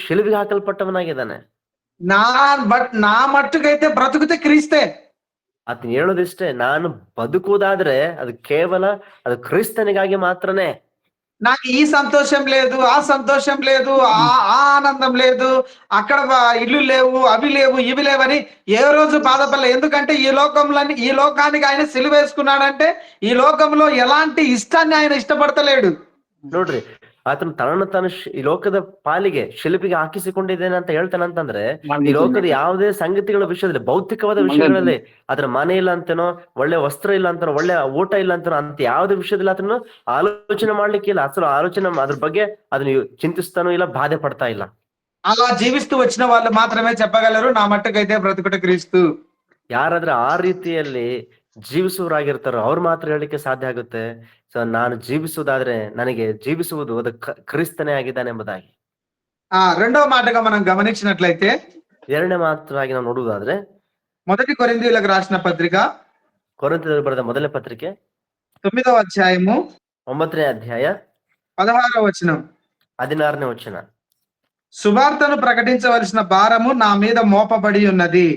ಶಿಲುಬೆಗೆ ಹಾಕಲ್ಪಟ್ಟವನಾಗಿದ್ದಾನೆ. నా మట్టుకైతే బ్రతుకుతే క్రీస్తే. ಆತನ ಹೇಳೋದಿಷ್ಟೇ, ನಾನು ಬದುಕುವುದಾದ್ರೆ ಅದು ಕೇವಲ ಅದು ಕ್ರಿಸ್ತನಿಗಾಗಿ ಮಾತ್ರನೇ. నాకు ఈ సంతోషం లేదు, ఆ సంతోషం లేదు, ఆ ఆనందం లేదు, అక్కడ ఇల్లు లేవు, అవి లేవు, ఇవి లేవని ఏ రోజు బాధపడలే. ఎందుకంటే ఈ లోకానికి ఆయన సిలువేసుకున్నాడంటే ఈ లోకంలో ఎలాంటి ఇష్టాన్ని ఆయన ఇష్టపడతలేడు. ನೋಡ್ರಿ, ಆತನು ತನ್ನನ್ನು ತಾನು ಈ ಲೋಕದ ಪಾಲಿಗೆ ಶಿಲ್ಪಿಗೆ ಹಾಕಿಸಿಕೊಂಡಿದ್ದೇನೆ ಅಂತ ಹೇಳ್ತಾನಂತಂದ್ರೆ, ಈ ಲೋಕದ ಯಾವುದೇ ಸಂಗತಿಗಳ ವಿಷಯದಲ್ಲಿ, ಭೌತಿಕವಾದ ವಿಷಯಗಳಲ್ಲಿ, ಅದ್ರ ಮನೆ ಇಲ್ಲ ಅಂತನೋ, ಒಳ್ಳೆ ವಸ್ತ್ರ ಇಲ್ಲ ಅಂತನೋ, ಒಳ್ಳೆ ಊಟ ಇಲ್ಲ ಅಂತನೋ, ಅಂತ ಯಾವುದೇ ವಿಷಯದಲ್ಲಿ ಆತನು ಆಲೋಚನೆ ಮಾಡ್ಲಿಕ್ಕೆ ಇಲ್ಲ. ಅಸಲು ಆಲೋಚನೆ ಅದ್ರ ಬಗ್ಗೆ ಅದನ್ನ చింతిస్తాನೋ ಇಲ್ಲ, ಬಾಧೆ ಪಡ್ತಾ ಇಲ್ಲ. అలా జీవిస్తూ వచ్చిన వాళ్ళు మాత్రమే చెప్పగలరు, నా మట్టుకైతే బ్రతుకుట క్రీస్తు. ಯಾರಾದ್ರೆ ಆ ರೀತಿಯಲ್ಲಿ ಜೀವಿಸುವರಾಗಿರ್ತಾರೋ ಅವ್ರು ಮಾತ್ರ ಹೇಳಲಿಕ್ಕೆ ಸಾಧ್ಯ ಆಗುತ್ತೆ, ಸೊ ನಾನು ಜೀವಿಸುವುದಾದ್ರೆ ನನಗೆ ಜೀವಿಸುವುದು ಅದು ಕ್ರಿಸ್ತನೇ ಆಗಿದ್ದಾನೆ ಎಂಬುದಾಗಿ. రెండవ మాటగా మనం గమనించినట్లయితే, ಎರಡನೇ ಮಾತ್ರವಾಗಿ ನಾವು ನೋಡುವುದಾದ್ರೆ, మొదటి కొరింథీయులకు రాసిన పత్రిక ಕೊರಿಂಥೀಯರಿಗೆ ಬರೆದ ಮೊದಲನೇ ಪತ್ರಿಕೆ 9వ అధ్యాయము 9ನೇ ಅಧ್ಯಾಯ 16వ వచనం. 16ನೇ ವಚನ. సువార్తను ప్రకటించవలసిన భారము నా మీద మోపబడి ఉన్నది.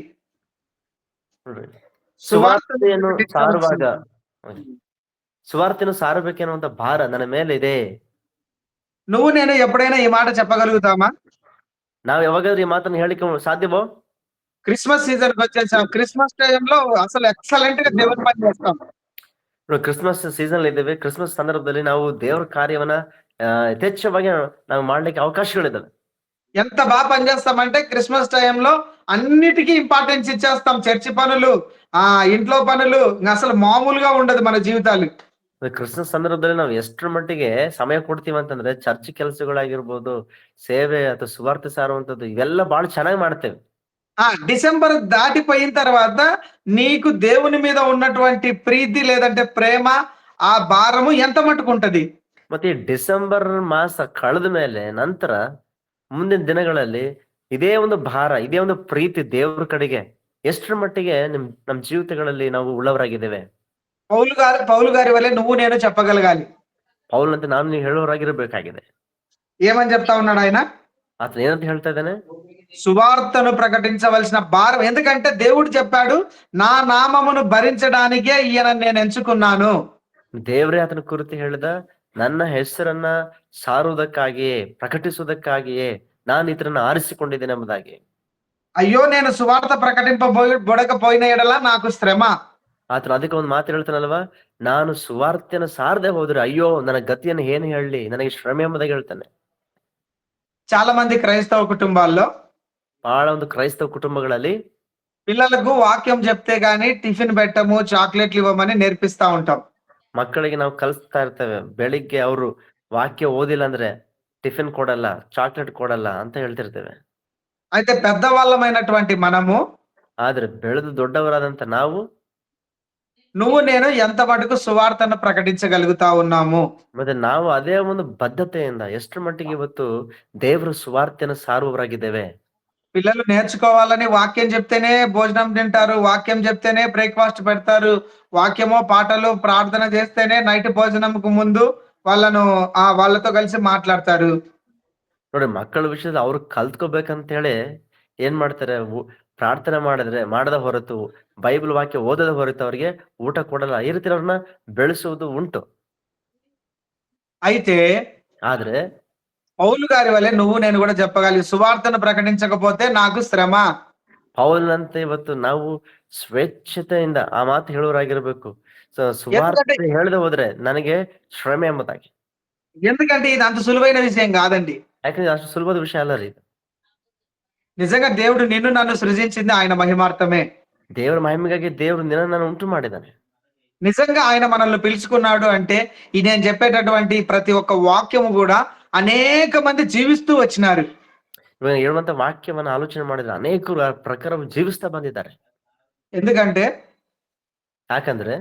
ಸುವಾರ್ತೆಯನ್ನು ಸಾರುವಾಗ, సువార్తను సారಬೇಕೆನ್ನುವಂತ ಭಾರ ನನ್ನ ಮೇಲೆ ಇದೆ. నువ్వు నేను ఎప్పుడైనా ఈ మాట చెప్పగలుగుతామా? ನಾವು ಯಾವಾಗಾದ್ರೂ ಈ ಮಾತನ್ನು ಹೇಳಿಕ್ಕೆ ಸಾಧ್ಯವೋ? క్రిస్మస్ సీజన్ కి వచ్చేసాం. క్రిస్మస్ టైంలో అసలు ఎక్సలెంట్ గా దేవుని పని చేస్తాం. ಕ್ರಿಸ್ಮಸ್ ಸೀಸನ್ ಇದ್ದೇವೆ. ಕ್ರಿಸ್ಮಸ್ ಸಂದರ್ಭದಲ್ಲಿ ನಾವು ದೇವರ ಕಾರ್ಯವನ್ನ ಯಥೇಚ್ಛವಾಗಿ ನಾವು ಮಾಡ್ಲಿಕ್ಕೆ ಅವಕಾಶಗಳಿದ್ದಾವೆ. ఎంత బాగా పనిచేస్తామంటే క్రిస్మస్ టైంలో అన్నిటికీ ఇంపార్టెన్స్ ఇచ్చేస్తాం. చర్చి పనులు, ఇంట్లో పనులు, అసలు మామూలుగా ఉండదు మన జీవితాలు. ಕ್ರಿಸ್ಮಸ್ ಸಂದರ್ಭದಲ್ಲಿ ನಾವು ಎಷ್ಟರ ಮಟ್ಟಿಗೆ ಸಮಯ ಕೊಡ್ತೀವಿ ಅಂತಂದ್ರೆ, ಚರ್ಚ್ ಕೆಲಸಗಳಾಗಿರ್ಬೋದು, ಸೇವೆ ಅಥವಾ ಸುವಾರ್ತೆ ಸಾರುವಂತದ್ದು, ಇವೆಲ್ಲ ಬಹಳ ಚೆನ್ನಾಗಿ ಮಾಡ್ತೇವೆ. డిసెంబర్ దాటిపోయిన తర్వాత నీకు దేవుని మీద ఉన్నటువంటి ప్రీతి లేదంటే ప్రేమ, ఆ భారము ఎంత మట్టుకుంటది? ಮತ್ತೆ ಈ ಡಿಸೆಂಬರ್ ಮಾಸ ಕಳೆದ ಮೇಲೆ ನಂತರ ಮುಂದಿನ ದಿನಗಳಲ್ಲಿ ಇದೇ ಒಂದು ಭಾರ, ಇದೇ ಒಂದು ಪ್ರೀತಿ ದೇವ್ರ ಕಡೆಗೆ ಎಷ್ಟರ ಮಟ್ಟಿಗೆ ನಮ್ ಜೀವಿತಗಳಲ್ಲಿ ನಾವು ಉಳ್ಳವರಾಗಿದ್ದೇವೆ. పౌలు గారి వల్లే నువ్వు నేను చెప్పగలగాలి. ಪೌಲಂತೆ ನಾನು ನೀವು ಹೇಳೋರಾಗಿರ್ಬೇಕಾಗಿದೆ. ఏమని చెప్తా ఉన్నాడు ఆయన? ಆತನ ಏನಂತ ಹೇಳ್ತಾ ಇದ್ದಾನೆ? సువార్తను ప్రకటించవలసిన భారం. ఎందుకంటే దేవుడు చెప్పాడు, నా నామమును భరించడానికే ఈయన నేను ఎంచుకున్నాను. ದೇವರೇ ಆತನ ಕುರಿತು ಹೇಳಿದ, ನನ್ನ ಹೆಸರನ್ನ ಸಾರುವುದಕ್ಕಾಗಿಯೇ, ಪ್ರಕಟಿಸುವುದಕ್ಕಾಗಿಯೇ ನಾನು ಇತರನ್ನ ಆರಿಸಿಕೊಂಡಿದ್ದೇನೆ ಎಂಬುದಾಗಿ. అయ్యో, నేను సువార్త ప్రకటింపబడకపోయిన ఎడల నాకు శ్రమ. ಆತನು ಅದಕ್ಕೆ ಒಂದು ಮಾತು ಹೇಳ್ತಾನಲ್ವಾ, ನಾನು ಸುವಾರ್ತೆಯನ್ನು ಸಾರದೆ ಹೋದ್ರೆ ಅಯ್ಯೋ ನನ್ನ ಗತಿಯನ್ನು ಏನು ಹೇಳಲಿ, ನನಗೆ ಶ್ರಮೆ ಎಂಬುದಾಗಿ ಹೇಳ್ತಾನೆ. చాలా మంది క్రైస్తవ కుటుంబాల్లో, ಬಹಳ ಒಂದು ಕ್ರೈಸ್ತವ ಕುಟುಂಬಗಳಲ್ಲಿ పిల్లలకు వాక్యం చెప్తే గానీ టిఫిన్ పెట్టము, చాక్లెట్లు ఇవ్వమని నేర్పిస్తా ఉంటాం. ಮಕ್ಕಳಿಗೆ ನಾವು ಕಲಿಸ್ತಾ ಇರ್ತೇವೆ, ಬೆಳಿಗ್ಗೆ ಅವರು ವಾಕ್ಯ ಓದಿಲ್ಲ ಅಂದ್ರೆ ಟಿಫಿನ್ ಕೊಡಲ್ಲ, ಚಾಕ್ಲೇಟ್ ಕೊಡಲ್ಲ ಅಂತ ಹೇಳ್ತಿರ್ತೇವೆ. అయితే పెద్దవాళ్ళమైనటువంటి మనము, ಆದ್ರೆ ಬೆಳೆದು ದೊಡ್ಡವರಾದಂತ ನಾವು, నువ్వు నేను ఎంత మటుకు సువార్తను ప్రకటించగలుగుతా ఉన్నాము? ಮತ್ತೆ ನಾವು ಅದೇ ಒಂದು ಬದ್ಧತೆಯಿಂದ ಎಷ್ಟರ ಮಟ್ಟಿಗೆ ಇವತ್ತು ದೇವರ ಸುವಾರ್ತೆಯನ್ನು ಸಾರುವವರಾಗಿದ್ದೇವೆ. పిల్లలు నేర్చుకోవాలని వాక్యం చెప్తేనే భోజనం తింటారు, వాక్యం చెప్తేనే బ్రేక్ఫాస్ట్ పెడతారు, వాక్యమో పాటలు ప్రార్థన చేస్తేనే నైట్ భోజనంకు ముందు వాళ్ళతో కలిసి మాట్లాడతారు. ನೋಡಿ, ಮಕ್ಕಳ ವಿಷಯದಲ್ಲಿ ಅವ್ರು ಕಲ್ತ್ಕೋಬೇಕಂತ ಹೇಳಿ ಏನ್ ಮಾಡ್ತಾರೆ, ಪ್ರಾರ್ಥನೆ ಮಾಡದ ಹೊರತು, ಬೈಬಲ್ ವಾಕ್ಯ ಓದದ ಹೊರತು ಅವ್ರಿಗೆ ಊಟ ಕೊಡಲ್ಲ. ಈ ರೀತಿ ಅವ್ರನ್ನ ಬೆಳೆಸುವುದು ಉಂಟು. అయితే ಆದ್ರೆ పౌలు గారి వల్లే నువ్వు నేను కూడా చెప్పగలి, సువార్తను ప్రకటించకపోతే నాకు శ్రమ. ಪೌಲನಂತೆ ಇವತ್ತು ನಾವು ಸ್ವೇಚ್ಛತೆಯಿಂದ ಆ ಮಾತು ಹೇಳುವರಾಗಿರ್ಬೇಕು. ಸೊ ಸುವಾರ್ತೆ ಹೇಳದೆ ಹೋದ್ರೆ ನನಗೆ ಶ್ರಮೆ ಎಂಬುದಾಗಿ. ఎందుకంటే ఇది అంత సులువైన విషయం కాదండి. ಯಾಕಂದ್ರೆ ಅಷ್ಟು ಸುಲಭದ ವಿಷಯ ಅಲ್ಲ ರೀ. నిజంగా దేవుడు నిన్ను నన్ను సృజించింది ఆయన మహిమార్థమే. ದೇವರ ಮಹಿಮೆಗಾಗಿ ದೇವರು ನಿನ್ನನ್ನು ಉಂಟು ಮಾಡಿದ್ದಾನೆ. నిజంగా ఆయన మనల్ని పిలుచుకున్నాడు అంటే, ఈ నేను చెప్పేటటువంటి ప్రతి ఒక్క వాక్యము కూడా అనేక మంది జీవిస్తూ వచ్చినారు. ಇವಾಗ ಹೇಳುವಂತ ವಾಕ್ಯವನ್ನ ಆಲೋಚನೆ ಮಾಡಿದ್ರೆ ಅನೇಕರು ಆ ಪ್ರಕಾರ ಜೀವಿಸ್ತಾ ಬಂದಿದ್ದಾರೆ. ఎందుకంటే ಯಾಕಂದ್ರೆ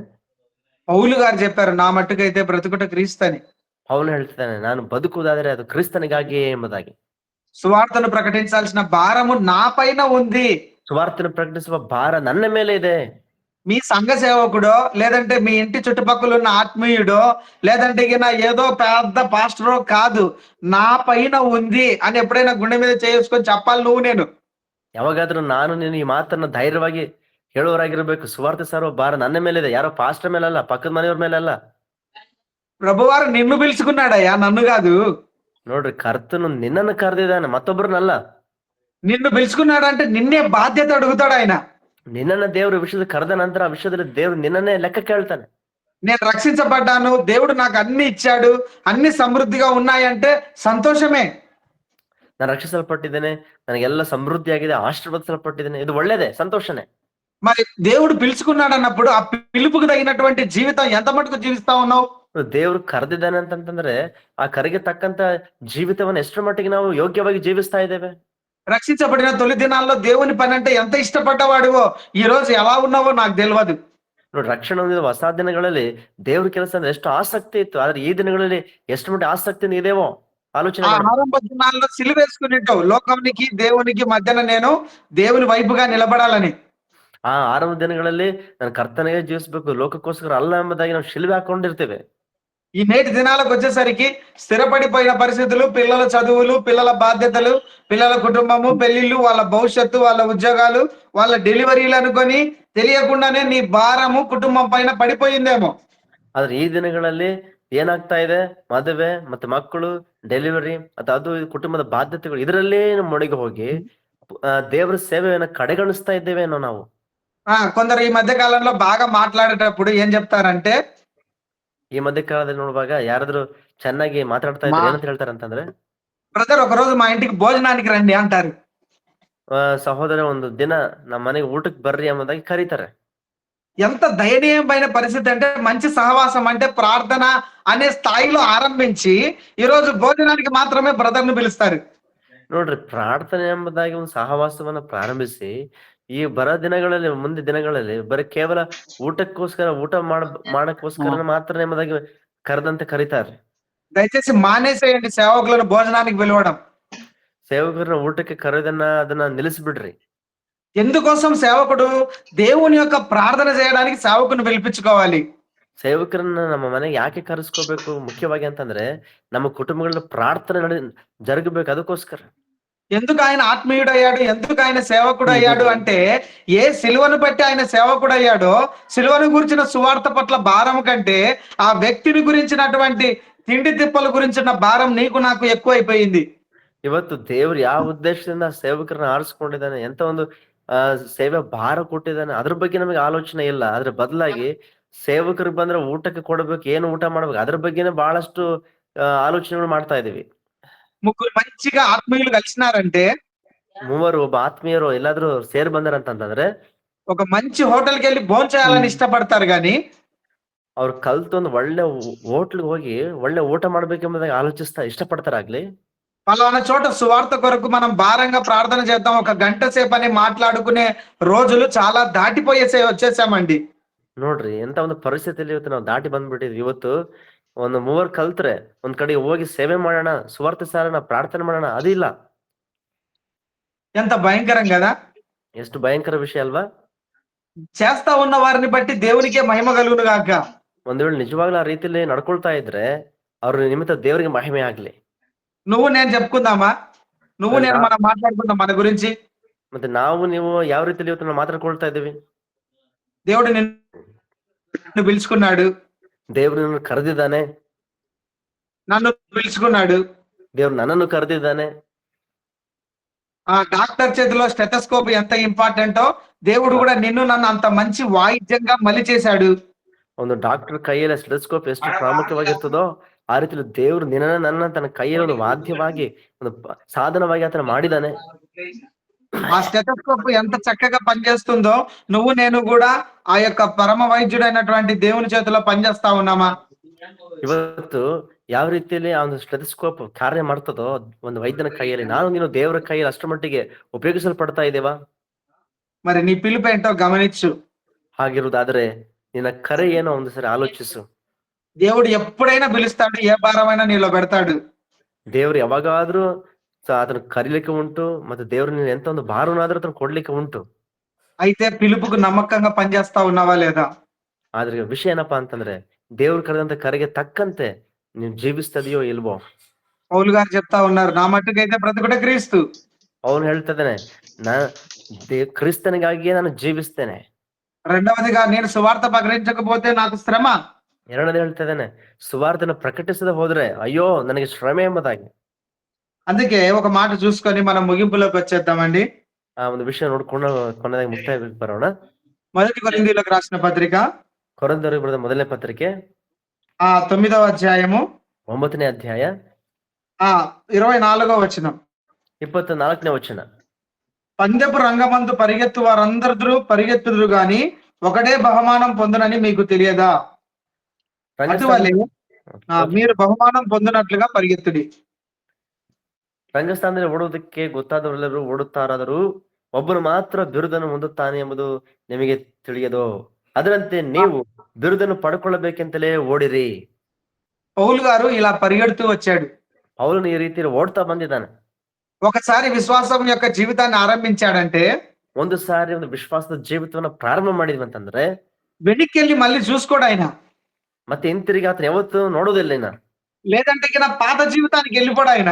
పౌలు గారు చెప్పారు, నా మట్టుకైతే బ్రతుకుట క్రీస్తు అని. ಪೌಲು ಹೇಳ್ತಾನೆ, ನಾನು ಬದುಕುವುದಾದರೆ ಅದು ಕ್ರಿಸ್ತನಿಗಾಗಿಯೇ ಎಂಬುದಾಗಿ. సువార్తను ప్రకటించాల్సిన భారము నా పైన ఉంది. ಸುವಾರ್ತೆಯನ್ನು ಪ್ರಕಟಿಸುವ ಭಾರ ನನ್ನ ಮೇಲೆ ಇದೆ. మీ సంఘ సేవకుడో, లేదంటే మీ ఇంటి చుట్టుపక్కల ఉన్న ఆత్మీయుడో, లేదంటే ఏదో పెద్ద పాస్టరో కాదు. నా పైన ఉంది అని ఎప్పుడైనా గుండె మీద చేసుకొని చెప్పాలి నువ్వు నేను. ಯಾವಾಗಾದ್ರೂ ನಾನು ನೀನು ಈ ಮಾತನ್ನ ಧೈರ್ಯವಾಗಿ ಹೇಳುವವರಾಗಿರ್ಬೇಕು. ಸುವಾರ್ತೆ ಸಾರುವ ಭಾರ ನನ್ನ ಮೇಲಿದೆ, ಯಾರೋ ಪಾಸ್ಟರ್ ಮೇಲಲ್ಲ, ಪಕ್ಕದ ಮನೆಯವ್ರ ಮೇಲಲ್ಲ. ప్రభువారు నిన్ను పిలుచుకున్నాడయ్యా, నన్ను కాదు. ನೋಡ್ರಿ, ಕರ್ತನು ನಿನ್ನನ್ನು ಕರೆದಿದ್ದಾನೆ, ಮತ್ತೊಬ್ಬರನ್ನಲ್ಲ. నిన్ను పిలుచుకున్నాడంటే నిన్నే బాధ్యత అడుగుతాడు ఆయన. ನಿನ್ನನ್ನ ದೇವ್ರ ವಿಷಯದ ಕರೆದ ನಂತರ ಆ ವಿಷಯದಲ್ಲಿ ದೇವ್ರು ನಿನ್ನನ್ನೇ ಲೆಕ್ಕ ಕೇಳ್ತಾನೆ. నేను రక్షించబడ్డాను, దేవుడు నాకు అన్ని ఇచ్చాడు, అన్ని సమృద్ధిగా ఉన్నాయంటే సంతోషమే. ನಾನು ರಕ್ಷಿಸಲ್ಪಟ್ಟಿದ್ದೇನೆ, ನನಗೆಲ್ಲ ಸಮೃದ್ಧಿಯಾಗಿದೆ, ಆಶೀರ್ವದಿಸಲ್ಪಟ್ಟಿದ್ದೇನೆ, ಇದು ಒಳ್ಳೇದೇ, ಸಂತೋಷನೇ. మరి దేవుడు పిలుచుకున్నాడు అన్నప్పుడు ఆ పిలుపుకు తగినటువంటి జీవితం ఎంత మటుకు జీవిస్తా ఉన్నావు? ದೇವ್ರು ಕರೆದಿದ್ದಾನೆ ಅಂತಂತಂದ್ರೆ ಆ ಕರೆಗೆ ತಕ್ಕಂತ ಜೀವಿತವನ್ನು ಎಷ್ಟರ ಮಟ್ಟಿಗೆ ನಾವು ಯೋಗ್ಯವಾಗಿ ಜೀವಿಸ್ತಾ ಇದ್ದೇವೆ. రక్షించబడిన తొలి దినాల్లో దేవుని పని అంటే ఎంత ఇష్టపడ్డవాడివో ఈ రోజు ఎలా ఉన్నావో నాకు తెలియదు. ನೋಡಿ, ರಕ್ಷಣೆ ಹೊಂದಿದ ಹೊಸ ದಿನಗಳಲ್ಲಿ ದೇವ್ರ ಕೆಲಸ ಅಂದ್ರೆ ಎಷ್ಟು ಆಸಕ್ತಿ ಇತ್ತು, ಆದ್ರೆ ಈ ದಿನಗಳಲ್ಲಿ ಎಷ್ಟು ಮಟ್ಟ ಆಸಕ್ತಿ ಇದೆಯೋ ಆಲೋಚನೆ ఆ ಮಾಡಿ. ఆరంభ దినాల్లో సిలువేసుకునింటావు, లోకానికి దేవునికి మధ్యన నేను దేవుని వైపుగా నిలబడాలని. ಆ ಆರಂಭ ದಿನಗಳಲ್ಲಿ ನಾನು ಕರ್ತನಿಗೆ ಜೀವಿಸ್ಬೇಕು, ಲೋಕಕ್ಕೋಸ್ಕರ ಅಲ್ಲ ಎಂಬುದಾಗಿ ನಾವು ಶಿಲ್ವೆ ಹಾಕೊಂಡಿರ್ತೇವೆ. ఈ నేటి దినాలకు వచ్చేసరికి స్థిరపడిపోయిన పరిస్థితులు, పిల్లల చదువులు, పిల్లల బాధ్యతలు, పిల్లల కుటుంబము, పెళ్లిళ్ళు, వాళ్ళ భవిష్యత్తు, వాళ్ళ ఉద్యోగాలు, వాళ్ళ డెలివరీలు అనుకొని తెలియకుండానే నీ భారము కుటుంబం పైన పడిపోయిందేమో. ಆದ್ರೆ ಈ ದಿನಗಳಲ್ಲಿ ಏನಾಗ್ತಾ ಇದೆ, ಮದುವೆ ಮತ್ತೆ ಮಕ್ಕಳು, ಡೆಲಿವರಿ ಅಥವಾ ಅದು ಇದು ಕುಟುಂಬದ ಬಾಧ್ಯತೆಗಳು, ಇದರಲ್ಲೇ ಮೊಳಗಿ ಹೋಗಿ ದೇವರ ಸೇವೆಯನ್ನು ಕಡೆಗಣಿಸ್ತಾ ಇದ್ದೇವೇನೋ ನಾವು. కొందరు ఈ మధ్య కాలంలో బాగా మాట్లాడేటప్పుడు ఏం చెప్తారంటే, ಈ ಮಧ್ಯ ಕಾಲದಲ್ಲಿ ನೋಡುವಾಗ ಯಾರಾದ್ರೂ ಚೆನ್ನಾಗಿ ಮಾತಾಡ್ತಾ ಇದ್ರೆ ಏನಂತ ಹೇಳ್ತಾರೆ ಅಂತಂದ್ರೆ, బ్రదర్ ఒకరోజు మా ఇంటికి భోజనానికి రండి అంటారు. ಸಹೋದರ ಒಂದು ದಿನ ನಮ್ಮ ಮನೆಗೆ ಊಟಕ್ಕೆ ಬರ್ರಿ ಎಂಬುದಾಗಿ ಕರೀತಾರೆ. ఎంత దయనీయమైన పరిస్థితి అంటే, మంచి సహవాసం అంటే ప్రార్థన అనే స్థాయిలో ఆరంభించి ఈ రోజు భోజనానికి మాత్రమే బ్రదర్ ను పిలుస్తారు. ನೋಡ್ರಿ, ಪ್ರಾರ್ಥನೆ ಎಂಬುದಾಗಿ ಒಂದು ಸಹವಾಸವನ್ನ ಪ್ರಾರಂಭಿಸಿ ಈ ಬರೋ ದಿನಗಳಲ್ಲಿ, ಮುಂದೆ ದಿನಗಳಲ್ಲಿ ಬರೀ ಕೇವಲ ಊಟಕ್ಕೋಸ್ಕರ, ಊಟ ಮಾಡಕ್ಕೋಸ್ಕರ ಮಾತ್ರ ಎಂಬುದಾಗಿ ಕರೆದಂತೆ ಕರೀತಾರೆ. దయచేసి మానేసేయండి సేవకులను భోజనానికి పిలవడం. ಸೇವಕರನ್ನ ಊಟಕ್ಕೆ ಕರೆದನ್ನ ಅದನ್ನ ನಿಲ್ಲಿಸ್ಬಿಡ್ರಿ. ఎందుకోసం సేవకుడు దేవుని యొక్క ప్రార్థన చేయడానికి సేవకుని పిలిపించుకోవాలి. ಸೇವಕರನ್ನ ನಮ್ಮ ಮನೆಗೆ ಯಾಕೆ ಕರೆಸ್ಕೋಬೇಕು ಮುಖ್ಯವಾಗಿ ಅಂತಂದ್ರೆ, ನಮ್ಮ ಕುಟುಂಬಗಳಲ್ಲಿ ಪ್ರಾರ್ಥನೆ ಜರುಗಬೇಕು, ಅದಕ್ಕೋಸ್ಕರ. ఎందుకు ఆయన ఆత్మీయుడు అయ్యాడు, ఎందుకు ఆయన సేవకుడు అయ్యాడు అంటే, ఏ సిలువను బట్టి ఆయన సేవకుడు అయ్యాడో, సిలువను గురించిన సువార్త పట్ల భారం కంటే ఆ వ్యక్తిని గురించినటువంటి తిండి తిప్పల గురించిన భారం నీకు నాకు ఎక్కువైపోయింది. ಇವತ್ತು ದೇವ್ರು ಯಾವ ಉದ್ದೇಶದಿಂದ ಸೇವಕರನ್ನ ಆರಿಸ್ಕೊಂಡಿದ್ದಾನೆ, ಎಂತ ಒಂದು ಸೇವೆ ಭಾರ ಕೊಟ್ಟಿದ್ದಾನೆ, ಅದ್ರ ಬಗ್ಗೆ ನಮಗೆ ಆಲೋಚನೆ ಇಲ್ಲ. ಅದ್ರ ಬದಲಾಗಿ ಸೇವಕರಿಗೆ ಬಂದ್ರೆ ಊಟಕ್ಕೆ ಕೊಡ್ಬೇಕು, ಏನು ಊಟ ಮಾಡ್ಬೇಕು, ಅದ್ರ ಬಗ್ಗೆನೇ ಬಹಳಷ್ಟು ಆಲೋಚನೆಗಳು ಮಾಡ್ತಾ ಇದೀವಿ. ముగ్గురు మంచిగా ఆత్మీయులు కలిసినారంటే, ಮೂವರು ಒಬ್ಬ ಆತ್ಮೀಯರು ಎಲ್ಲಾದ್ರೂ ಸೇರ್ ಬಂದಾರಂತಂದ್ರೆ ఒక మంచి హోటల్కి వెళ్ళి భోజనం చేయాలని ఇష్టపడతారు గాని, ಅವ್ರು ಕಲ್ತು ಒಂದು ಒಳ್ಳೆ ಹೋಟ್ಲ್ಗೆ ಹೋಗಿ ಒಳ್ಳೆ ಊಟ ಮಾಡ್ಬೇಕೆಂಬುದಾಗಿ ಆಲೋಚಿಸ್ತಾ ಇಷ್ಟಪಡ್ತಾರಾಗ್ಲಿ. పలానా చోట సువార్త కొరకు మనం భారంగా ప్రార్థన చేద్దాం, ఒక గంట సేపు అని మాట్లాడుకునే రోజులు చాలా వచ్చేసామండి. ನೋಡ್ರಿ, ಎಂತ ಒಂದು ಪರಿಸ್ಥಿತಿಯಲ್ಲಿ ಇವತ್ತು ನಾವು ದಾಟಿ ಬಂದ್ಬಿಟ್ಟಿದ್ವಿ. ಇವತ್ತು ಒಂದು ಮೂವರು ಕಲ್ತ್ರೆ ಒಂದ್ ಕಡೆ ಹೋಗಿ ಸೇವೆ ಮಾಡೋಣ, ಸುವಾರ್ತೆ ಸಾರೋಣ, ಪ್ರಾರ್ಥನೆ ಮಾಡೋಣ, ಅದಿಲ್ಲ. ఎంత భయంకరం కదా. ಎಷ್ಟು ಭಯಂಕರ ವಿಷಯ ಅಲ್ವಾ. చేస్తా ఉన్న వారిని బట్టి దేవునికే మహిమ కలుగును గాక. ಒಂದ್ ವೇಳೆ ನಿಜವಾಗ್ಲೂ ಆ ರೀತಿಯಲ್ಲಿ ನಡ್ಕೊಳ್ತಾ ಇದ್ರೆ ಅವ್ರ ನಿಮಿತ್ತ ದೇವರಿಗೆ ಮಹಿಮೆ ಆಗ್ಲಿ. నువ్వు నేను చెప్పుకుందామా, నువ్వు నేను మనం మాట్లాడుకుందాం మన గురించి. ಮತ್ತೆ ನಾವು ನೀವು ಯಾವ ರೀತಿಯಲ್ಲಿ ಇವತ್ತು ನಾವು ಮಾತಾಡ್ಕೊಳ್ತಾ ಇದ್ದೀವಿ. దేవుడు నిన్ను పిలుచుకున్నాడు, ದೇವ್ರು ನಿನ್ನ ಕರೆದಿದ್ದಾನೆ, నన్ను పిలుచుకున్నాడు. ದೇವ್ರು ನನ್ನನ್ನು ಕರೆದಿದ್ದಾನೆ. ఆ డాక్టర్ చేతిలో స్టెథోస్కోప్ ఎంత ఇంపార్టెంటో, దేవుడు కూడా నిన్ను నన్ను అంత మంచి వాయిద్యంగా మలిచేశాడు. ಒಂದು ಡಾಕ್ಟರ್ ಕೈಯಲ್ಲಿ ಸ್ಟೆಥೋಸ್ಕೋಪ್ ಎಷ್ಟು ಪ್ರಾಮುಖ್ಯವಾಗಿರ್ತದೋ ಆ ರೀತಿಯಲ್ಲಿ ದೇವ್ರು ನನ್ನ ತನ್ನ ಕೈಯಲ್ಲಿ ಒಂದು ವಾದ್ಯವಾಗಿ, ಒಂದು ಸಾಧನವಾಗಿ ಆತನ ಮಾಡಿದ್ದಾನೆ. ఆ స్టెథోస్కోప్ ఎంత చక్కగా పనిచేస్తుందో, నువ్వు నేను కూడా ఆ యొక్క పరమ వైద్యుడైనటువంటి దేవుని చేతిలో పనిచేస్తా ఉన్నామా? ಇವತ್ತು ಯಾವ ರೀತಿಯಲ್ಲಿ ಆ ಒಂದು ಸ್ಟೆಥೋಸ್ಕೋಪ್ ಕಾರ್ಯ ಮಾಡ್ತದೋ ಒಂದು ವೈದ್ಯನ ಕೈಯಲ್ಲಿ, ನಾನು ನೀನು ದೇವರ ಕೈಯಲ್ಲಿ ಅಷ್ಟರ ಮಟ್ಟಿಗೆ ಉಪಯೋಗಿಸಲ್ಪಡ್ತಾ ಇದ್ದೇವಾ? మరి నీ పిలుపు ఏంటో గమనించు. ಹಾಗಿರುವುದಾದ್ರೆ ನಿನ್ನ ಕರೆ ಏನೋ ಒಂದು ಸರಿ ಆಲೋಚಿಸು. దేవుడు ఎప్పుడైనా పిలుస్తాడు, ఏ భారమైనా నీలో పెడతాడు. ದೇವ್ರು ಯಾವಾಗಾದ್ರೂ ಅದನ್ನ ಕರೀಲಿಕ್ಕೆ ಉಂಟು, ಮತ್ತೆ ದೇವ್ರು ನೀನು ಎಂತ ಒಂದು ಭಾರನಾದ್ರೂ ಅದನ್ನ ಕೊಡ್ಲಿಕ್ಕೆ ಉಂಟು. అయితే పిలుపుకు నమ్మకంగా పనిచేస్తా ఉన్నావా లేదా? ಆದ್ರೆ ವಿಷಯ ಏನಪ್ಪಾ ಅಂತಂದ್ರೆ ದೇವ್ರು ಕರೆದಂತ ಕರೆಗೆ ತಕ್ಕಂತೆ ನೀನ್ ಜೀವಿಸ್ತದೆಯೋ ಇಲ್ವೋ. పౌలు గారు చెప్తా ఉన్నారు, నా మట్టుకైతే బ్రతుకుటే క్రీస్తు. ಅವನು ಹೇಳ್ತಾ ಇದ್ದಾನೆ, ನಾ ಕ್ರಿಸ್ತನಿಗಾಗಿಯೇ ನಾನು ಜೀವಿಸ್ತೇನೆ. రెండవదిగా నేను సువార్త ప్రకటించకపోతే నాకు శ్రమ. ಎರಡನೇದು ಹೇಳ್ತಾ ಇದ್ದಾನೆ, ಸುವಾರ್ತೆನ ಪ್ರಕಟಿಸದೆ ಹೋದ್ರೆ ಅಯ್ಯೋ ನನಗೆ ಶ್ರಮೆ ಎಂಬುದಾಗಿ. అందుకే ఒక మాట చూసుకొని మనం ముగింపులోకి వచ్చేద్దామండి. ಆ ಒಂದು ವಿಷಯ ನೋಡ್ಕೊಂಡು ಕೊನೆದಾಗಿ ಮುಕ್ತಾಯ ಬರೋಣ. మొదటి కొరింథీయులకు రాసిన పత్రిక ಕೊರಿಂಥದವರಿಗೆ ಬರೆದ ಮೊದಲನೇ ಪತ್ರಿಕೆ 9వ అధ్యాయము 9ನೇ ಅಧ್ಯಾಯ 24వ వచనం. 24ನೇ ವಚನ. పందెపు రంగమందు పరిగెత్తు వారందరూ పరిగెత్తుదురు గాని ఒకటే బహుమానం పొందునని మీకు తెలియదా? అటువలే మీరు బహుమానం పొందినట్లుగా పరిగెత్తుడి. ರಂಗಸ್ಥಾನದಲ್ಲಿ ಓಡುವುದಕ್ಕೆ ಗೊತ್ತಾದವರೆಲ್ಲರೂ ಓಡುತ್ತಾರಾದರೂ ಒಬ್ಬನು ಮಾತ್ರ ಬಿರುದನ್ನು ಹೊಂದುತ್ತಾನೆ ಎಂಬುದು ನಿಮಗೆ ತಿಳಿಯದೋ? ಅದರಂತೆ ನೀವು ಬಿರುದನ್ನು ಪಡ್ಕೊಳ್ಳಬೇಕೆಂತಲೇ ಓಡಿರಿ. పౌలు గారు ఇలా పరిగెడుతూ వచ్చాడు. ಪೌಲನು ಈ ರೀತಿ ಓಡ್ತಾ ಬಂದಿದ್ದಾನೆ. ఒకసారి విశ్వాసం యొక్క జీవితాన్ని ఆరంభించాడంటే, ಒಂದು ಸಾರಿ ಒಂದು ವಿಶ್ವಾಸದ ಜೀವಿತವನ್ನ ಪ್ರಾರಂಭ ಮಾಡಿದ್ವಿ ಅಂತಂದ್ರೆ వెనక్కెళ్ళి మళ్ళీ చూసుకోడు ఆయన. ಮತ್ತೆ ಹಿಂತಿರುಗಿ ಆತನ ಯಾವತ್ತು ನೋಡೋದಿಲ್ಲ ಇನ್ನ. లేదంటే ఇక పాత జీవితానికి వెళ్ళిపోడు ఆయన.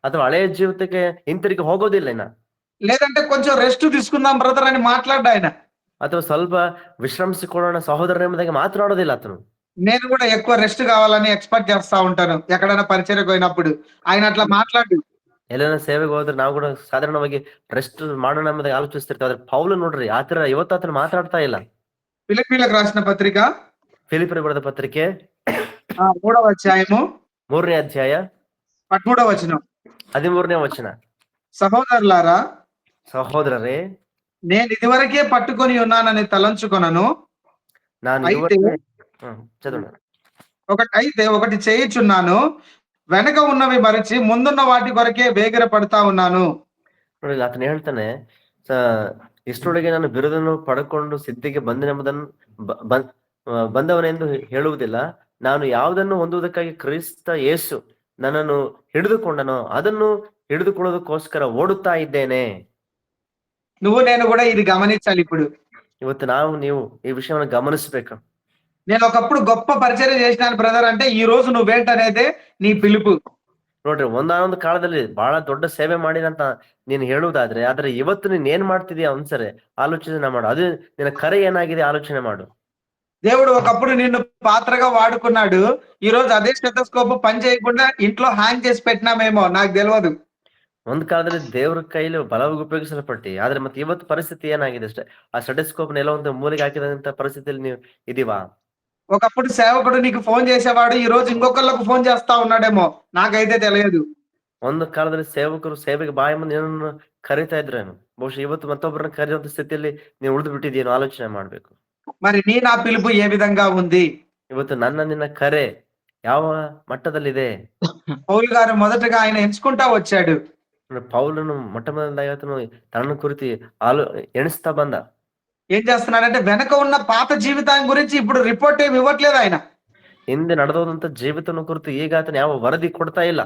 ಅಥವಾ ಹಳೆಯ ಜೀವಿತಕ್ಕೆ ಹಿಂತಿರುಗಿ ಹೋಗೋದಿಲ್ಲ ಇನ್ನ. లేదంటే కొంచెం రెస్ట్ తీసుకుందాం బ్రదర్ అని మాట్లాడు ఆయన. ಅಥವಾ ಸ್ವಲ್ಪ ವಿಶ್ರಮಿಸಿಕೊಳ್ಳೋಣ ಸಹೋದರ ಎಂಬುದಾಗಿ ಮಾತನಾಡೋದಿಲ್ಲ ಆತನು. నేను కూడా ఎక్కువ రెస్ట్ కావాలని ఎక్స్పెక్ట్ చేస్తా ఉంటాను ఎక్కడైనా పరిచర్యకు పోయినప్పుడు. ఆయన అట్లా మాట్లాడు. ಎಲ್ಲನ ಸೇವೆಗೆ ಹೋದ್ರೆ ನಾವು ಕೂಡ ಸಾಧಾರಣವಾಗಿ ರೆಸ್ಟ್ ಮಾಡೋಣ ಎಂಬುದಾಗಿ ಆಲೋಚಿಸ್ತಿರ್ತೀವಿ. ಆದ್ರೆ ಪೌಲ ನೋಡ್ರಿ ಆತರ ಇವತ್ತು ಆತನ ಮಾತಾಡ್ತಾ ಇಲ್ಲ. ఫిలిప్పీలకు రాసిన పత్రిక ಫಿಲಿಪ್ಪರಿಗೆ ಬರೆದ ಪತ್ರಿಕೆ 3వ అధ్యాయము 3ನೇ ಅಧ್ಯಾಯ 13వ వచనం. 13ನೇ ವಚನ. సహోదరులారా, ಸಹೋದರರೇ, నేను ఇదివరకే పట్టుకొని ఉన్నానని తలంచుకొనను. ನಾನು అయితే చదవండి. ఒకటి చేయుచున్నాను, వెనక ఉన్నవి మరిచి ముందున్న వాటి కొరకే వేగిర పడతా ఉన్నాను. ನೋಡಿ ಆತನ ಹೇಳ್ತಾನೆ, ಇಷ್ಟರೊಳಗೆ ನಾನು ಬಿರುದನ್ನು ಪಡ್ಕೊಂಡು ಸಿದ್ಧಿಗೆ ಬಂದನೆಂಬುದನ್ನು ಬಂದವನೆಂದು ಹೇಳುವುದಿಲ್ಲ. ನಾನು ಯಾವುದನ್ನು ಹೊಂದುವುದಕ್ಕಾಗಿ ಕ್ರಿಸ್ತ ಯೇಸು ನನ್ನನ್ನು ಹಿಡಿದುಕೊಂಡನೋ ಅದನ್ನು ಹಿಡಿದುಕೊಳ್ಳೋದಕ್ಕೋಸ್ಕರ ಓಡುತ್ತಾ ಇದ್ದೇನೆ. నువ్వు నేను కూడా ఇది గమనించాలి. ఇప్పుడు ಇವತ್ತು ನೀವು ಈ ವಿಷಯವನ್ನು ಗಮನಿಸಬೇಕು. నేను ఒకప్పుడు గొప్ప పరిచర్య చేసినాను బ్రదర్ అంటే, ఈ రోజు నువ్వేంటనేదే నీ పిలుపు. ನೋಡ್ರಿ, ಒಂದಾನೊಂದು ಕಾಲದಲ್ಲಿ ಬಹಳ ದೊಡ್ಡ ಸೇವೆ ಮಾಡಿದಂತ ನೀನ್ ಹೇಳುವುದಾದ್ರೆ, ಆದ್ರೆ ಇವತ್ತು ನೀನ್ ಏನ್ ಮಾಡ್ತಿದೀಯ ಒಂದ್ಸರಿ ಆಲೋಚನೆ ಮಾಡು. ಅದು ನಿನ್ನ ಕರೆ ಏನಾಗಿದೆ ಆಲೋಚನೆ ಮಾಡು. దేవుడు ఒకప్పుడు నిన్ను పాత్రగా వాడుకున్నాడు. ఈ రోజు అదే స్టెథోస్కోప్ పని చేయకుండా ఇంట్లో హ్యాంగ్ చేసి పెట్టినామేమో, నాకు తెలియదు. ಒಂದ್ ಕಾಲದಲ್ಲಿ ದೇವ್ರ ಕೈಲಿ ಬಲವಾಗಿ ಉಪಯೋಗಿಸಲ್ಪಟ್ಟಿ, ಆದ್ರೆ ಮತ್ತೆ ಇವತ್ತು ಪರಿಸ್ಥಿತಿ ಏನಾಗಿದೆ ಅಷ್ಟೇ. ಆ ಸ್ಟೆಥೋಸ್ಕೋಪ್ ನೆಲ ಒಂದು ಮೂಲೆಗೆ ಹಾಕಿದಂತ ಪರಿಸ್ಥಿತಿಯಲ್ಲಿ ನೀವು ಇದೀವಾ? ఒకప్పుడు సేవకుడు నీకు ఫోన్ చేసేవాడు, ఈ రోజు ఇంకొకళ్ళకు ఫోన్ చేస్తా ఉన్నాడేమో, నాకైతే తెలియదు. ಒಂದು ಕಾಲದಲ್ಲಿ ಸೇವಕರು ಸೇವೆಗೆ ಬಾಯಿ ಮುಂದೆ ಏನನ್ನು ಕರೀತಾ ಇದ್ರೇನು, ಬಹುಶಃ ಇವತ್ತು ಮತ್ತೊಬ್ಬರನ್ನ ಕರೆಯುವಂತ ಸ್ಥಿತಿಯಲ್ಲಿ ನೀವು ಉಳಿದು ಬಿಟ್ಟಿದ್ದೀನೋ ಆಲೋಚನೆ ಮಾಡ್ಬೇಕು. మరి నా పిలుపు ఏ విధంగా ఉంది? ಇವತ್ತು ನಿನ್ನ ಕರೆ ಯಾವ ಮಟ್ಟದಲ್ಲಿದೆ? పౌలు గారు మొదటగా ఆయన ఎంచుకుంటా వచ్చాడు. ಪೌಲನು ಮೊಟ್ಟಮೊದಲನೇದಾಗಿ ಆತನು ತನ್ನ ಕುರಿತು ಎಣಿಸ್ತಾ ಬಂದ. ఏం చేస్తున్నాడంటే, వెనక ఉన్న పాత జీవితం గురించి ఇప్పుడు రిపోర్ట్ ఏమి ఇవ్వట్లేదు ఆయన. ಹಿಂದೆ ನಡೆದೋದಂತ ಜೀವಿತನ ಕುರಿತು ಈಗ ಆತನ ಯಾವ ವರದಿ ಕೊಡ್ತಾ ಇಲ್ಲ.